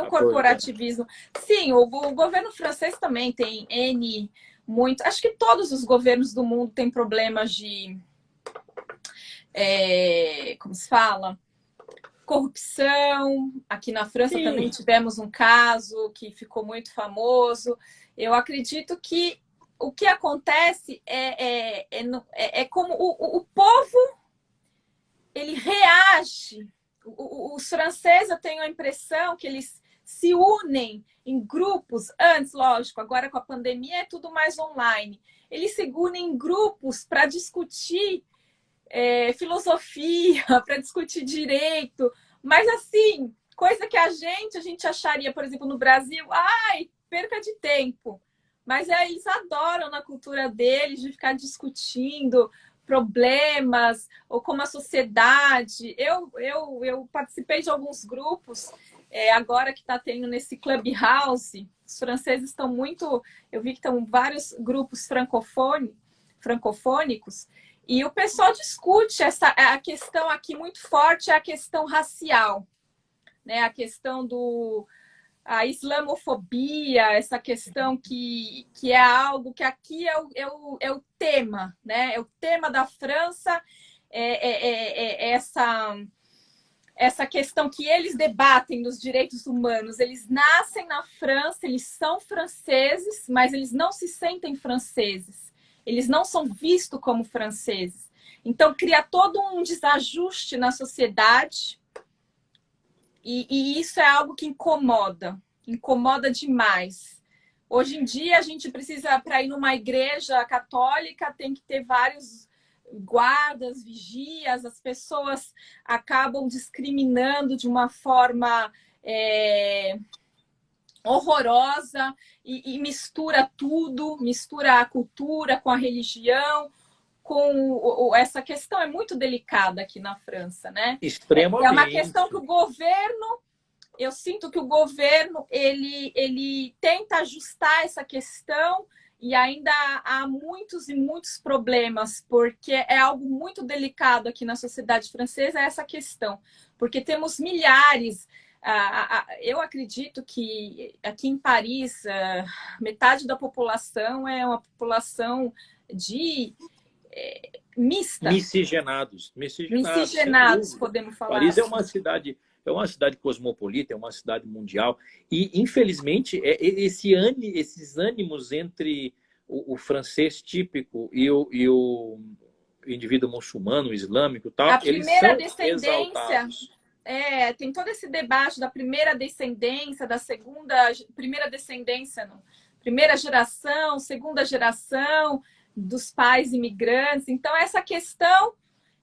um corporativismo. Sim, o governo francês também tem muito. Acho que todos os governos do mundo têm problemas de como se fala? Corrupção. Aqui na França Sim. também tivemos um caso que ficou muito famoso. Eu acredito que o que acontece é como o povo ele reage. Os franceses, eu tenho a impressão que eles se unem em grupos. Antes, lógico, agora com a pandemia é tudo mais online. Eles se unem em grupos para discutir filosofia, para discutir direito, mas assim, coisa que a gente acharia, por exemplo, no Brasil, perca de tempo. Mas eles adoram na cultura deles de ficar discutindo problemas ou como a sociedade. Eu participei de alguns grupos, agora que está tendo nesse Clubhouse, os franceses estão muito... Eu vi que estão vários grupos francofônicos, e o pessoal discute a questão aqui muito forte, é a questão racial, né? A questão a islamofobia, essa questão que é algo que aqui é o tema, né? É o tema da França, essa questão que eles debatem dos direitos humanos. Eles nascem na França, eles são franceses, mas eles não se sentem franceses. Eles não são vistos como franceses. Então, cria todo um desajuste na sociedade. E isso é algo que incomoda demais. Hoje em dia, a gente precisa, para ir numa igreja católica, tem que ter vários guardas, vigias, as pessoas acabam discriminando de uma forma horrorosa e mistura tudo, mistura a cultura com a religião, com essa questão é muito delicada aqui na França, né? Extremamente. É uma questão que o governo eu sinto que o governo ele tenta ajustar essa questão e ainda há muitos e muitos problemas, porque é algo muito delicado aqui na sociedade francesa essa questão, porque temos milhares. Eu acredito que aqui em Paris, metade da população é uma população de mista. Miscigenados, podemos falar. Paris é uma cidade cosmopolita, é uma cidade mundial. E, infelizmente, esses ânimos entre o francês típico e o indivíduo muçulmano, islâmico e tal, eles são exaltados. Tem todo esse debate da primeira descendência, da segunda... Primeira descendência, não. Primeira geração, segunda geração dos pais imigrantes. Então, essa questão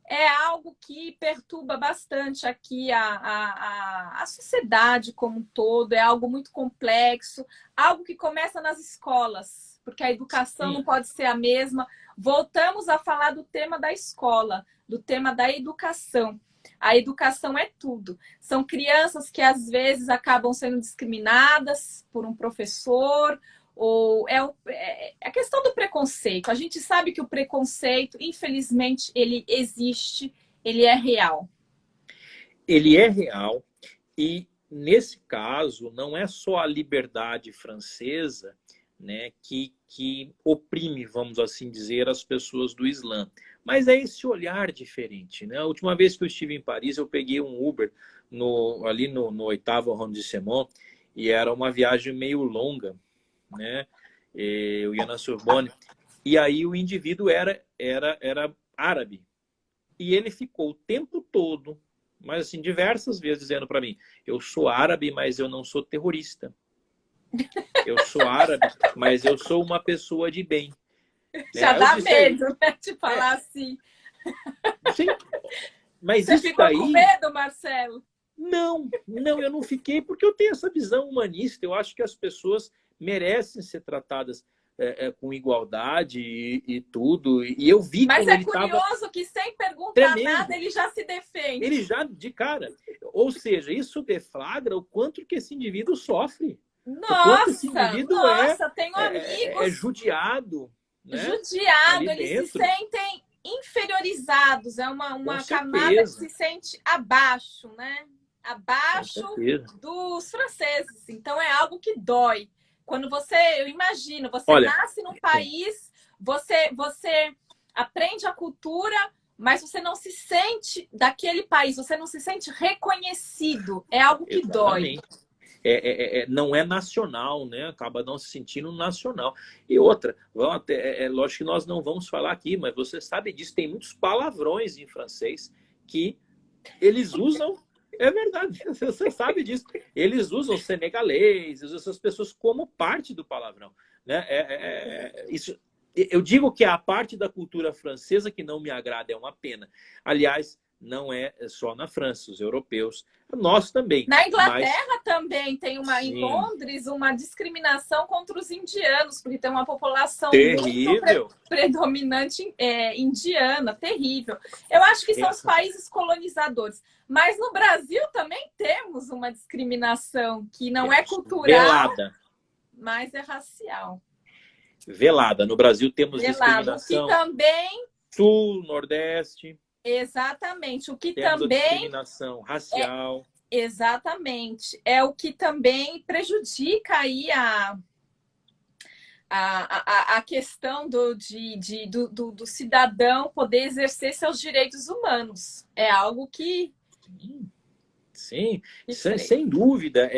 é algo que perturba bastante aqui a sociedade como um todo. É algo muito complexo, algo que começa nas escolas, porque a educação não pode ser a mesma. Voltamos a falar do tema da escola, do tema da educação. A educação é tudo. São crianças que, às vezes, acabam sendo discriminadas por um professor, ou a questão do preconceito. A gente sabe que o preconceito, infelizmente, ele existe, ele é real. Ele é real e, nesse caso, não é só a liberdade francesa, né, que oprime, vamos assim dizer, as pessoas do Islã. Mas é esse olhar diferente, né? A última vez que eu estive em Paris, eu peguei um Uber ali no 8º arrondissement e era uma viagem meio longa, né? Eu ia na Sorbonne e aí o indivíduo era árabe e ele ficou o tempo todo, mas assim diversas vezes dizendo para mim: eu sou árabe, mas eu não sou terrorista. Eu sou árabe, mas eu sou uma pessoa de bem. Já dá medo, né, de falar assim. Sim, mas você isso ficou daí... com medo, Marcelo? Não, eu não fiquei, porque eu tenho essa visão humanista. Eu acho que as pessoas merecem ser tratadas com igualdade e tudo. E eu vi Mas como ele estava... Mas é curioso que, sem perguntar nada, ele já se defende. Ele já, de cara. Ou seja, isso deflagra o quanto que esse indivíduo sofre. Nossa, tenho amigos... É judiado. Né? Judiado, eles se sentem inferiorizados. É uma camada que se sente abaixo, né? Abaixo dos franceses. Então, é algo que dói. Quando eu imagino, você nasce num país, você aprende a cultura, mas você não se sente daquele país, você não se sente reconhecido. É algo que dói. Não é nacional, né? Acaba não se sentindo nacional. E outra, lógico que nós não vamos falar aqui, mas você sabe disso, tem muitos palavrões em francês que eles usam, é verdade, você sabe disso. Eles usam senegalês, usam essas pessoas como parte do palavrão. Né? Isso, eu digo que a parte da cultura francesa que não me agrada, é uma pena. Aliás, não é só na França, os europeus, nós também. Na Inglaterra também tem em Londres uma discriminação contra os indianos, porque tem uma população muito predominante indiana, terrível. Eu acho que são os países colonizadores. Mas no Brasil também temos uma discriminação que não é cultural, mas é racial. Velada. No Brasil temos discriminação. Que também... Sul, Nordeste... Exatamente. O que temos também... discriminação racial. Exatamente. É o que também prejudica aí a questão do cidadão poder exercer seus direitos humanos. É algo que... Sim, sem dúvida.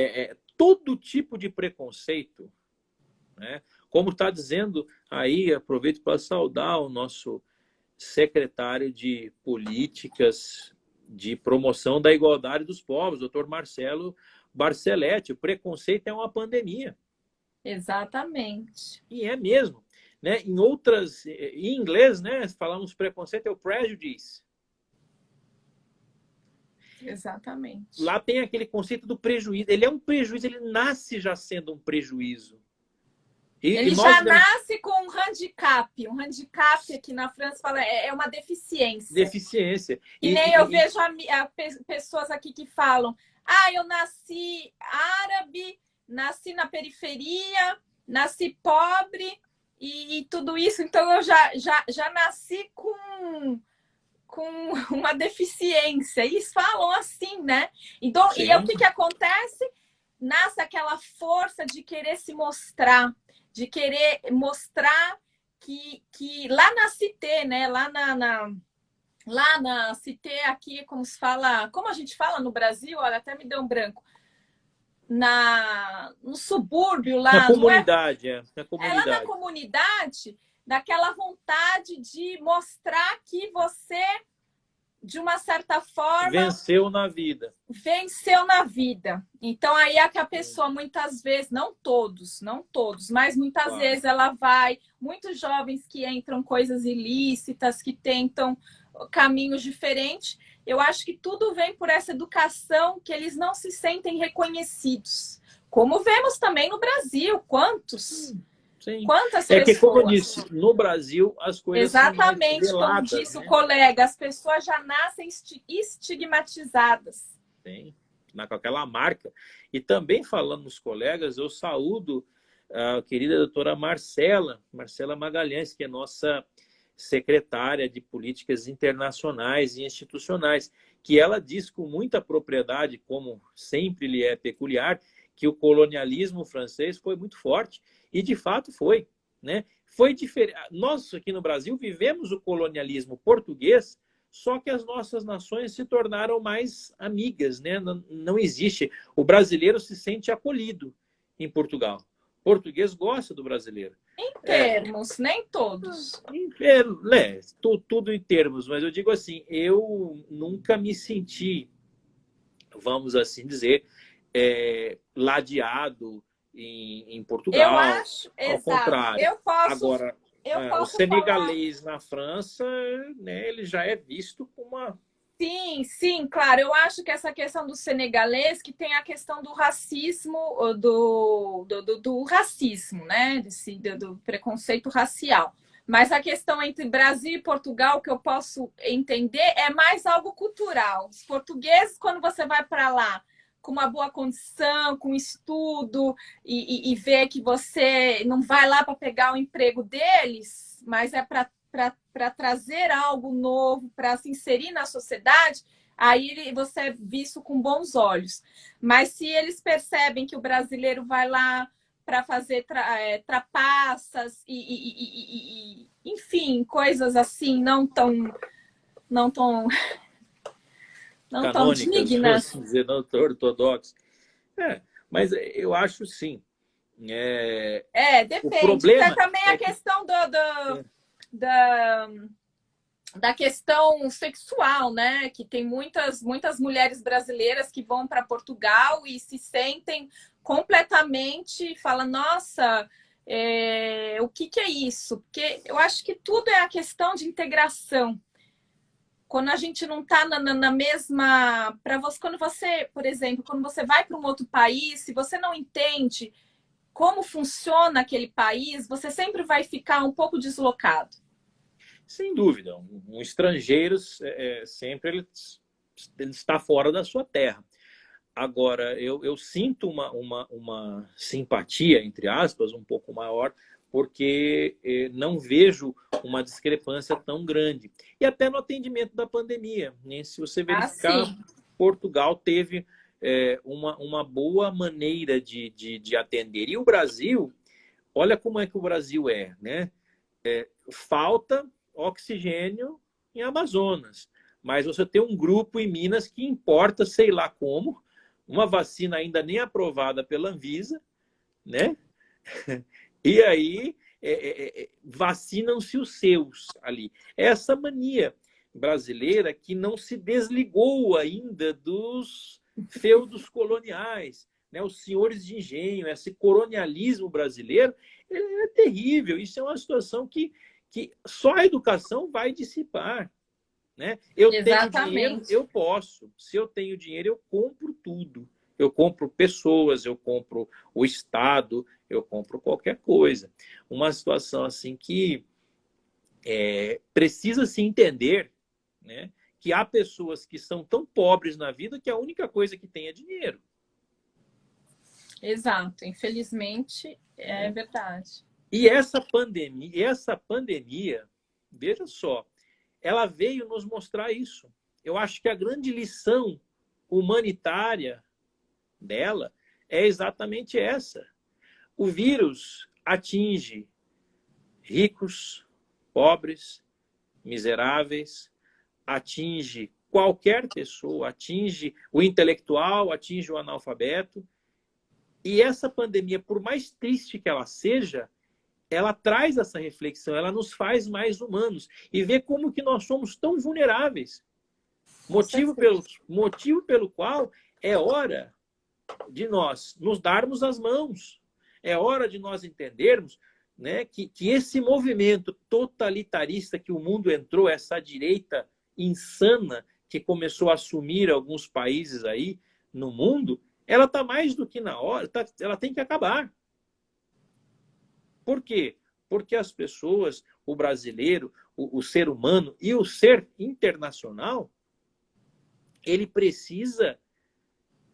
Todo tipo de preconceito, né? Como está dizendo aí, aproveito para saudar o nosso secretário de Políticas de Promoção da Igualdade dos Povos, Dr. Marcelo Barcelletti. O preconceito é uma pandemia. Exatamente. E é mesmo. Né? Em inglês, né, falamos preconceito é o prejudice. Exatamente. Lá tem aquele conceito do prejuízo. Ele é um prejuízo, ele nasce já sendo um prejuízo. Ele já nasce com um handicap. Um handicap aqui na França fala, é uma deficiência. Deficiência. E nem eu vejo pessoas aqui que falam, Ah, eu nasci árabe, nasci na periferia, nasci pobre e tudo isso. Então, eu já nasci com uma deficiência. Eles falam assim, né? Então, e o Sim. que acontece? Nasce aquela força de querer se mostrar, de querer mostrar que lá na Cité, né? Lá na Cité, aqui, como se fala, como a gente fala no Brasil, olha, até me deu um branco. No subúrbio Na lá, não é? comunidade, na É lá na comunidade. comunidade, daquela vontade de mostrar que você, de uma certa forma, Venceu na vida. venceu na vida. Então aí é que a pessoa muitas vezes, não todos, mas muitas Claro. vezes ela vai, muitos jovens que entram coisas ilícitas, que tentam caminhos diferentes, eu acho que tudo vem por essa educação que eles não se sentem reconhecidos. Como vemos também no Brasil, Sim. quantas É que, como eu pessoas. disse, no Brasil as coisas são mais Exatamente, como veladas, disse o né? colega, as pessoas já nascem estigmatizadas. Tem, com aquela marca. E também falando nos colegas, eu saúdo a querida doutora Marcela Magalhães, que é nossa secretária de Políticas Internacionais e Institucionais, que ela diz com muita propriedade, como sempre lhe é peculiar, que o colonialismo francês foi muito forte, e de fato foi, né? Foi diferente. Nós aqui no Brasil vivemos o colonialismo português, só que as nossas nações se tornaram mais amigas, né? Não existe. O brasileiro se sente acolhido em Portugal. O português gosta do brasileiro. Em termos, nem todos. Tudo em termos, mas eu digo assim, eu nunca me senti, vamos assim dizer, ladeado em Eu Portugal. acho, Ao exato. contrário. Agora, Eu o posso falar. senegalês na França, né, ele já é visto como uma... Sim, sim, claro. Eu acho que essa questão do senegalês, que tem a questão do racismo, do racismo, né? Do preconceito racial. Mas a questão entre Brasil e Portugal, que eu posso entender, é mais algo cultural. Os portugueses, quando você vai para lá com uma boa condição, com estudo, e vê que você não vai lá para pegar o emprego deles, mas é para trazer algo novo, para se inserir na sociedade, aí você é visto com bons olhos. Mas se eles percebem que o brasileiro vai lá para fazer trapaças enfim, coisas assim não tão não tão canônicas, dignas. vamos dizer, não ortodoxas. Mas eu acho sim. O Depende. Tem problema também a é que... questão da, da questão sexual, né? Que tem muitas mulheres brasileiras que vão para Portugal e se sentem completamente, falam, nossa, o que é isso? Porque eu acho que tudo é a questão de integração. Quando a gente não está na mesma. Quando você, por exemplo, quando você vai para um outro país, se você não entende como funciona aquele país, você sempre vai ficar um pouco deslocado. Sem dúvida, um estrangeiro sempre ele está fora da sua terra. Agora, eu sinto uma simpatia, entre aspas, um pouco maior, porque não vejo uma discrepância tão grande. E até no atendimento da pandemia, né? Se você verificar, Portugal teve uma boa maneira de atender. E o Brasil, olha como é que o Brasil é, né? Falta oxigênio em Amazonas, mas você tem um grupo em Minas que importa, sei lá como, uma vacina ainda nem aprovada pela Anvisa, né? E aí vacinam-se os seus ali. Essa mania brasileira que não se desligou ainda dos feudos coloniais, né? Os senhores de engenho, esse colonialismo brasileiro, ele é terrível. Isso é uma situação que só a educação vai dissipar. Né? Eu tenho dinheiro, eu posso. Se eu tenho dinheiro, eu compro tudo. Eu compro pessoas, eu compro o Estado, eu compro qualquer coisa. Uma situação assim que precisa se entender, né, que há pessoas que são tão pobres na vida que a única coisa que tem é dinheiro. Exato, infelizmente é verdade. E essa pandemia, veja só, ela veio nos mostrar isso. Eu acho que a grande lição humanitária dela é exatamente essa. O vírus atinge ricos, pobres, miseráveis, atinge qualquer pessoa, atinge o intelectual, atinge o analfabeto. E essa pandemia, por mais triste que ela seja, ela traz essa reflexão, ela nos faz mais humanos e vê como que nós somos tão vulneráveis. Motivo pelo qual é hora de nós nos darmos as mãos. É hora de nós entendermos, né, que esse movimento totalitarista que o mundo entrou, essa direita insana que começou a assumir alguns países aí no mundo, ela está mais do que na hora, ela tem que acabar. Por quê? Porque as pessoas, o brasileiro, o ser humano e o ser internacional, ele precisa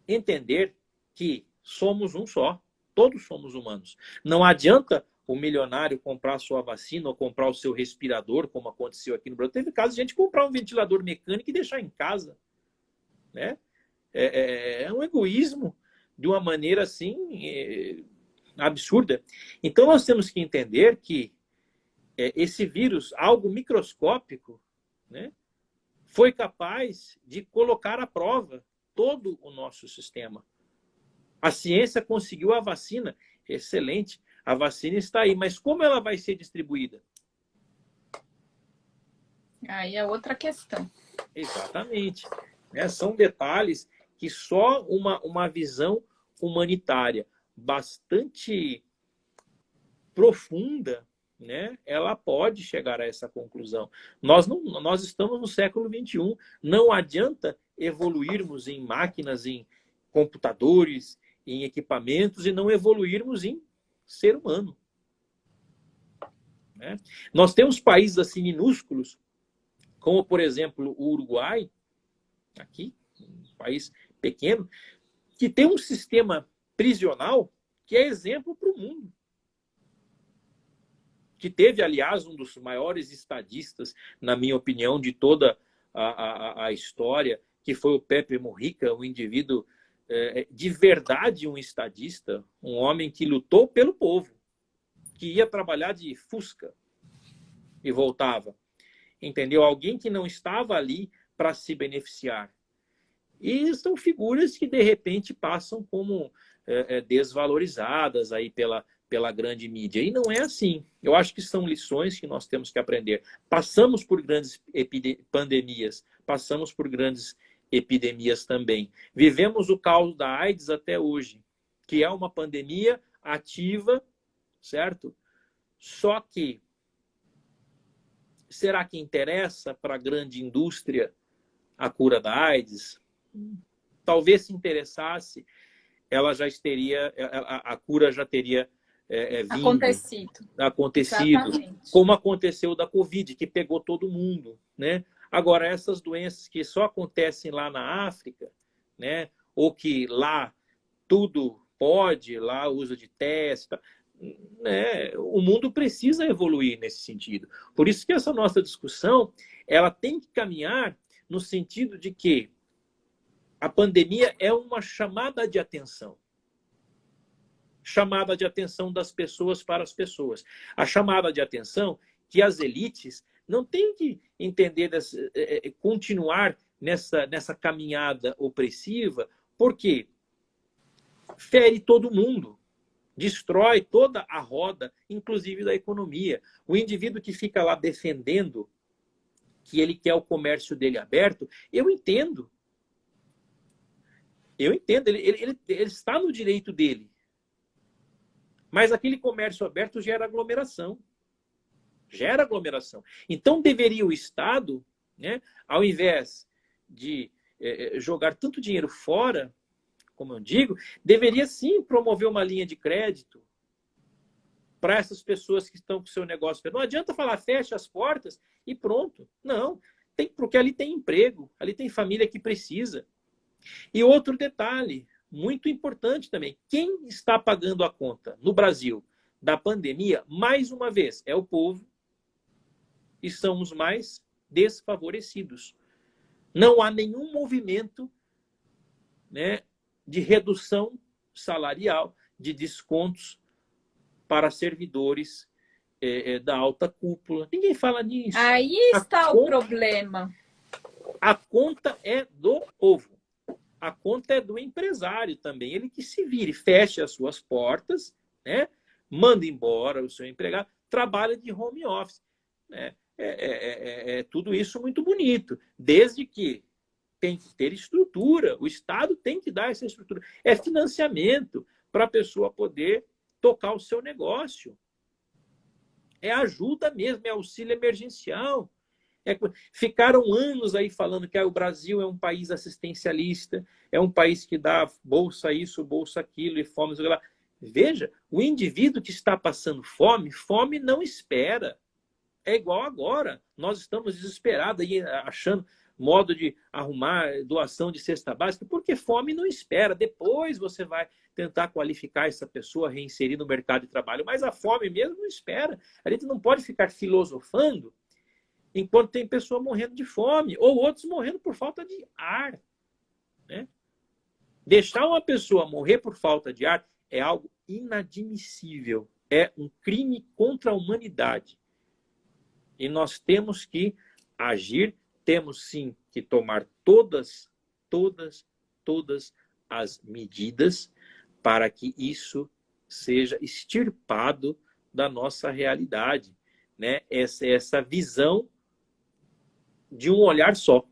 entender que somos um só. Todos somos humanos. Não adianta o milionário comprar a sua vacina ou comprar o seu respirador, como aconteceu aqui no Brasil. Teve caso de gente comprar um ventilador mecânico e deixar em casa. Né? É um egoísmo de uma maneira assim absurda. Então nós temos que entender que esse vírus, algo microscópico, né, foi capaz de colocar à prova todo o nosso sistema. A ciência conseguiu a vacina, excelente, a vacina está aí, mas como ela vai ser distribuída? Aí é outra questão. Exatamente. São detalhes que só uma visão humanitária bastante profunda, né, ela pode chegar a essa conclusão. Nós estamos no século XXI. Não adianta evoluirmos em máquinas, em computadores, em equipamentos e não evoluirmos em ser humano. Né? Nós temos países assim minúsculos, como, por exemplo, o Uruguai, aqui, um país pequeno, que tem um sistema prisional que é exemplo para o mundo. Que teve, aliás, um dos maiores estadistas, na minha opinião, de toda a história, que foi o Pepe Mujica, um indivíduo de verdade um estadista, um homem que lutou pelo povo, que ia trabalhar de Fusca e voltava. Entendeu? Alguém que não estava ali para se beneficiar. E são figuras que, de repente, passam como desvalorizadas aí pela grande mídia. E não é assim. Eu acho que são lições que nós temos que aprender. Passamos por grandes pandemias, passamos por grandes epidemias também. Vivemos o caos da AIDS até hoje, que é uma pandemia ativa, certo? Só que, será que interessa para a grande indústria a cura da AIDS? Talvez se interessasse, ela já teria, a cura já teria acontecido, como aconteceu da Covid, que pegou todo mundo, né? Agora, essas doenças que só acontecem lá na África, né? Ou que lá tudo pode, lá uso de teste, né? O mundo precisa evoluir nesse sentido. Por isso que essa nossa discussão, ela tem que caminhar no sentido de que a pandemia é uma chamada de atenção. Chamada de atenção das pessoas para as pessoas. A chamada de atenção que as elites não têm que entender, continuar nessa caminhada opressiva, porque fere todo mundo, destrói toda a roda, inclusive da economia. O indivíduo que fica lá defendendo que ele quer o comércio dele aberto, eu entendo. Eu entendo, ele está no direito dele. Mas aquele comércio aberto gera aglomeração. Gera aglomeração. Então deveria o Estado, né, ao invés de jogar tanto dinheiro fora, como eu digo, deveria sim promover uma linha de crédito para essas pessoas que estão com o seu negócio. Não adianta falar fecha as portas e pronto. Não. Porque ali tem emprego, ali tem família que precisa. E outro detalhe, muito importante também, quem está pagando a conta no Brasil da pandemia, mais uma vez, é o povo e são os mais desfavorecidos. Não há nenhum movimento, né, de redução salarial, de descontos para servidores da alta cúpula. Ninguém fala nisso. Aí está o problema. A conta é do povo. A conta é do empresário também. Ele que se vire, feche as suas portas, né? Manda embora o seu empregado, trabalha de home office. Né? Tudo isso muito bonito, desde que tem que ter estrutura. O Estado tem que dar essa estrutura. É financiamento para a pessoa poder tocar o seu negócio. É ajuda mesmo, é auxílio emergencial. Ficaram anos aí falando que o Brasil é um país assistencialista, é um país que dá bolsa isso, bolsa aquilo, e fome, lá. Veja, o indivíduo que está passando fome, fome não espera. É igual agora. Nós estamos desesperados aí, achando modo de arrumar doação de cesta básica, porque fome não espera. Depois você vai tentar qualificar essa pessoa, reinserir no mercado de trabalho. Mas a fome mesmo não espera. A gente não pode ficar filosofando enquanto tem pessoa morrendo de fome, ou outros morrendo por falta de ar. Né? Deixar uma pessoa morrer por falta de ar é algo inadmissível. É um crime contra a humanidade. E nós temos que agir, temos sim que tomar todas as medidas para que isso seja extirpado da nossa realidade. Né? Essa visão de um olhar só,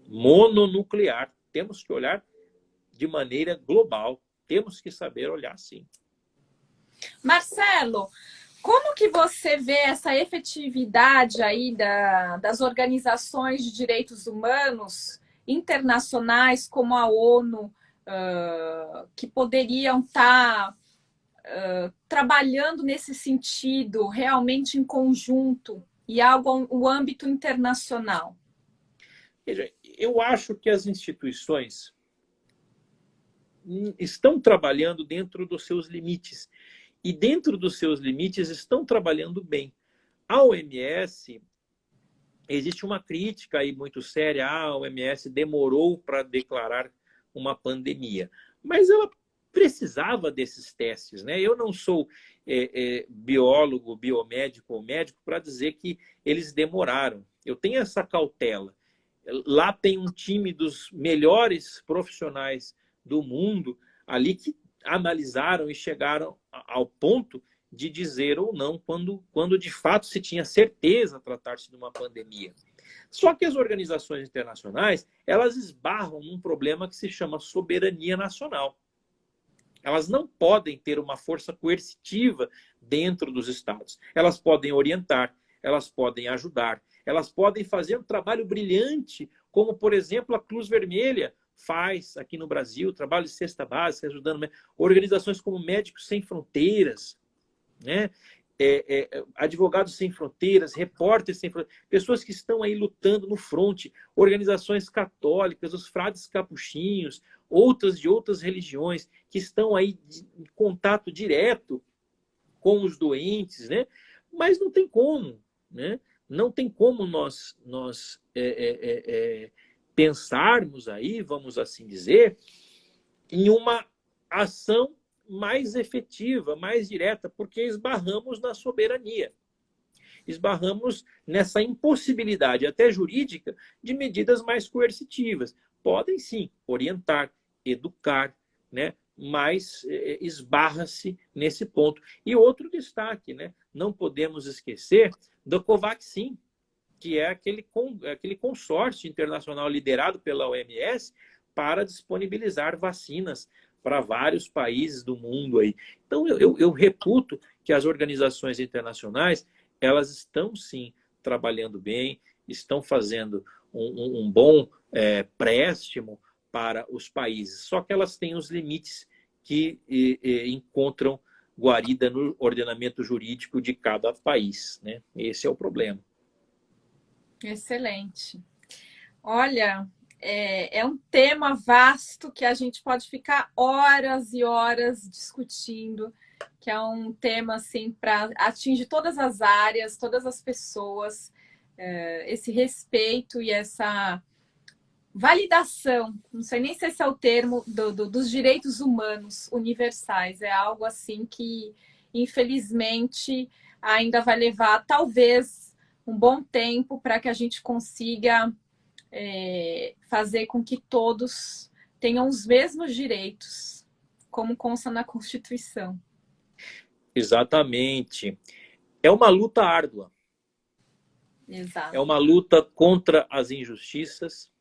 mononuclear. Temos que olhar de maneira global. Temos que saber olhar, sim. Marcelo, como que você vê essa efetividade aí das organizações de direitos humanos internacionais, como a ONU, que poderiam estar trabalhando nesse sentido, realmente em conjunto, e algo no âmbito internacional? Veja, eu acho que as instituições estão trabalhando dentro dos seus limites. E dentro dos seus limites estão trabalhando bem. A OMS, existe uma crítica aí muito séria. A OMS demorou para declarar uma pandemia. Mas ela precisava desses testes. Né? Eu não sou biólogo, biomédico ou médico para dizer que eles demoraram. Eu tenho essa cautela. Lá tem um time dos melhores profissionais do mundo ali que analisaram e chegaram ao ponto de dizer ou não quando de fato se tinha certeza tratar-se de uma pandemia. Só que as organizações internacionais, elas esbarram num problema que se chama soberania nacional. Elas não podem ter uma força coercitiva dentro dos estados. Elas podem orientar, elas podem ajudar, elas podem fazer um trabalho brilhante, como, por exemplo, a Cruz Vermelha faz aqui no Brasil, trabalho de cesta básica, ajudando organizações como Médicos Sem Fronteiras, né? Advogados Sem Fronteiras, Repórteres Sem Fronteiras, pessoas que estão aí lutando no fronte, organizações católicas, os frades capuchinhos, outras de outras religiões, que estão aí em contato direto com os doentes, né? Mas não tem como, né? Não tem como nós pensarmos aí, vamos assim dizer, em uma ação mais efetiva, mais direta, porque esbarramos na soberania. Esbarramos nessa impossibilidade, até jurídica, de medidas mais coercitivas. Podem sim orientar, educar, né? Mas esbarra-se nesse ponto. E outro destaque, né? Não podemos esquecer do Covaxin, que é aquele consórcio internacional liderado pela OMS para disponibilizar vacinas para vários países do mundo aí. Então, eu reputo que as organizações internacionais, elas estão sim trabalhando bem, estão fazendo um bom préstimo para os países, só que elas têm os limites que encontram guarida no ordenamento jurídico de cada país, né? Esse é o problema. Excelente. Olha, é um tema vasto que a gente pode ficar horas e horas discutindo, que é um tema assim para atingir todas as áreas, todas as pessoas, esse respeito e essa validação, não sei nem se esse é o termo, dos direitos humanos universais. É algo assim que, infelizmente, ainda vai levar talvez um bom tempo para que a gente consiga fazer com que todos tenham os mesmos direitos, como consta na Constituição. Exatamente. É uma luta árdua. É Exato. uma luta contra as injustiças,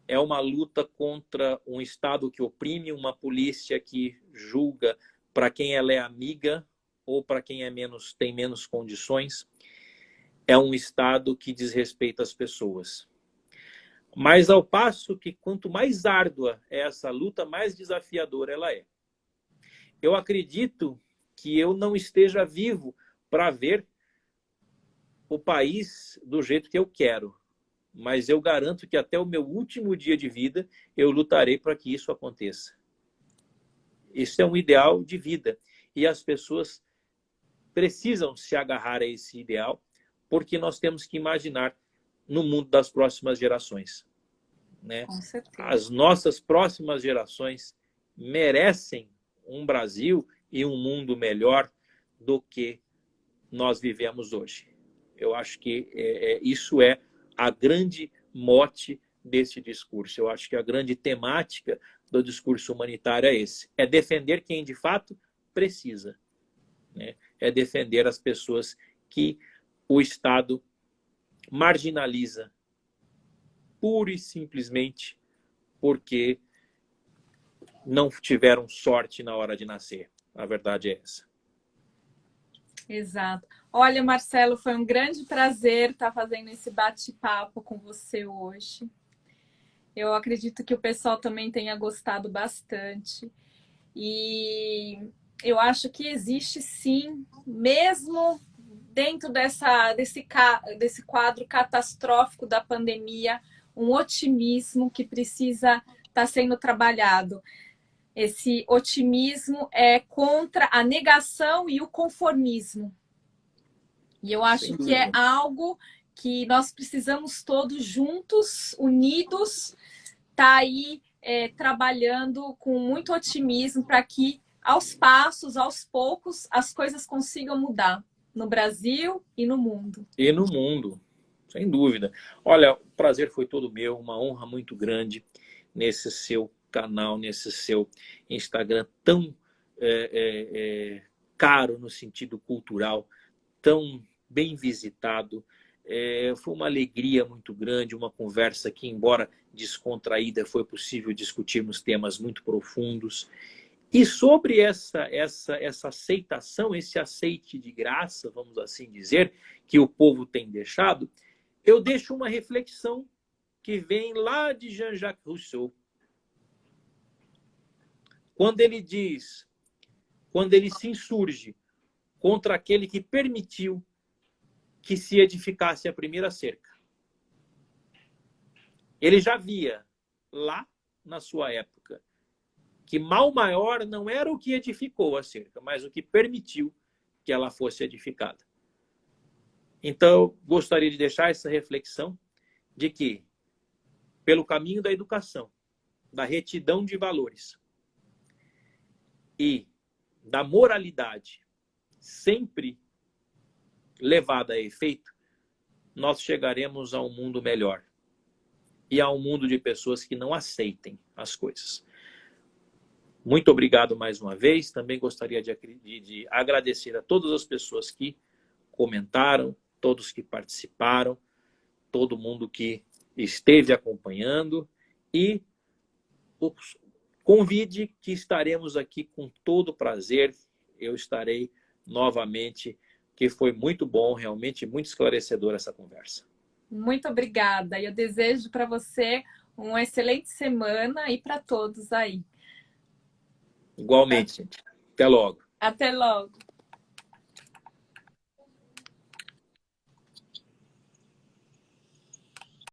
é uma luta contra um Estado que oprime, uma polícia que julga para quem ela é amiga ou para quem tem menos condições. É um Estado que desrespeita as pessoas. Mas ao passo que quanto mais árdua é essa luta, mais desafiadora ela é. Eu acredito que eu não esteja vivo para ver o país do jeito que eu quero, mas eu garanto que até o meu último dia de vida eu lutarei para que isso aconteça. Isso é um ideal de vida e as pessoas precisam se agarrar a esse ideal, porque nós temos que imaginar no mundo das próximas gerações, né? Com certeza. As nossas próximas gerações merecem um Brasil e um mundo melhor do que nós vivemos hoje. Eu acho que isso é a grande mote desse discurso. Eu acho que a grande temática do discurso humanitário é esse. É defender quem de fato precisa, né? É defender as pessoas que o Estado marginaliza pura e simplesmente porque não tiveram sorte na hora de nascer. A verdade é essa. Exato. Olha, Marcelo, foi um grande prazer estar fazendo esse bate-papo com você hoje. Eu acredito que o pessoal também tenha gostado bastante. E eu acho que existe sim, mesmo dentro desse quadro catastrófico da pandemia, um otimismo que precisa estar sendo trabalhado. Esse otimismo é contra a negação e o conformismo. E eu acho que é algo que nós precisamos todos juntos, unidos, estar aí trabalhando com muito otimismo para que, aos passos, aos poucos, as coisas consigam mudar no Brasil e no mundo. E no mundo, sem dúvida. Olha, o prazer foi todo meu, uma honra muito grande nesse seu canal, nesse seu Instagram tão caro no sentido cultural, tão bem visitado. Foi uma alegria muito grande, uma conversa que, embora descontraída, foi possível discutirmos temas muito profundos. E sobre essa aceitação, esse aceite de graça, vamos assim dizer, que o povo tem deixado, eu deixo uma reflexão que vem lá de Jean-Jacques Rousseau. Quando ele diz, quando ele se insurge contra aquele que permitiu que se edificasse a primeira cerca. Ele já via lá na sua época que mal maior não era o que edificou a cerca, mas o que permitiu que ela fosse edificada. Então, eu gostaria de deixar essa reflexão de que, pelo caminho da educação, da retidão de valores e da moralidade sempre levada a efeito, nós chegaremos a um mundo melhor e a um mundo de pessoas que não aceitem as coisas. Muito obrigado mais uma vez. Também gostaria de agradecer a todas as pessoas que comentaram, todos que participaram, todo mundo que esteve acompanhando e convide que estaremos aqui com todo prazer. Eu estarei novamente, que foi muito bom, realmente muito esclarecedora essa conversa. Muito obrigada. E eu desejo para você uma excelente semana e para todos aí. Igualmente, gente. Até logo. Até logo.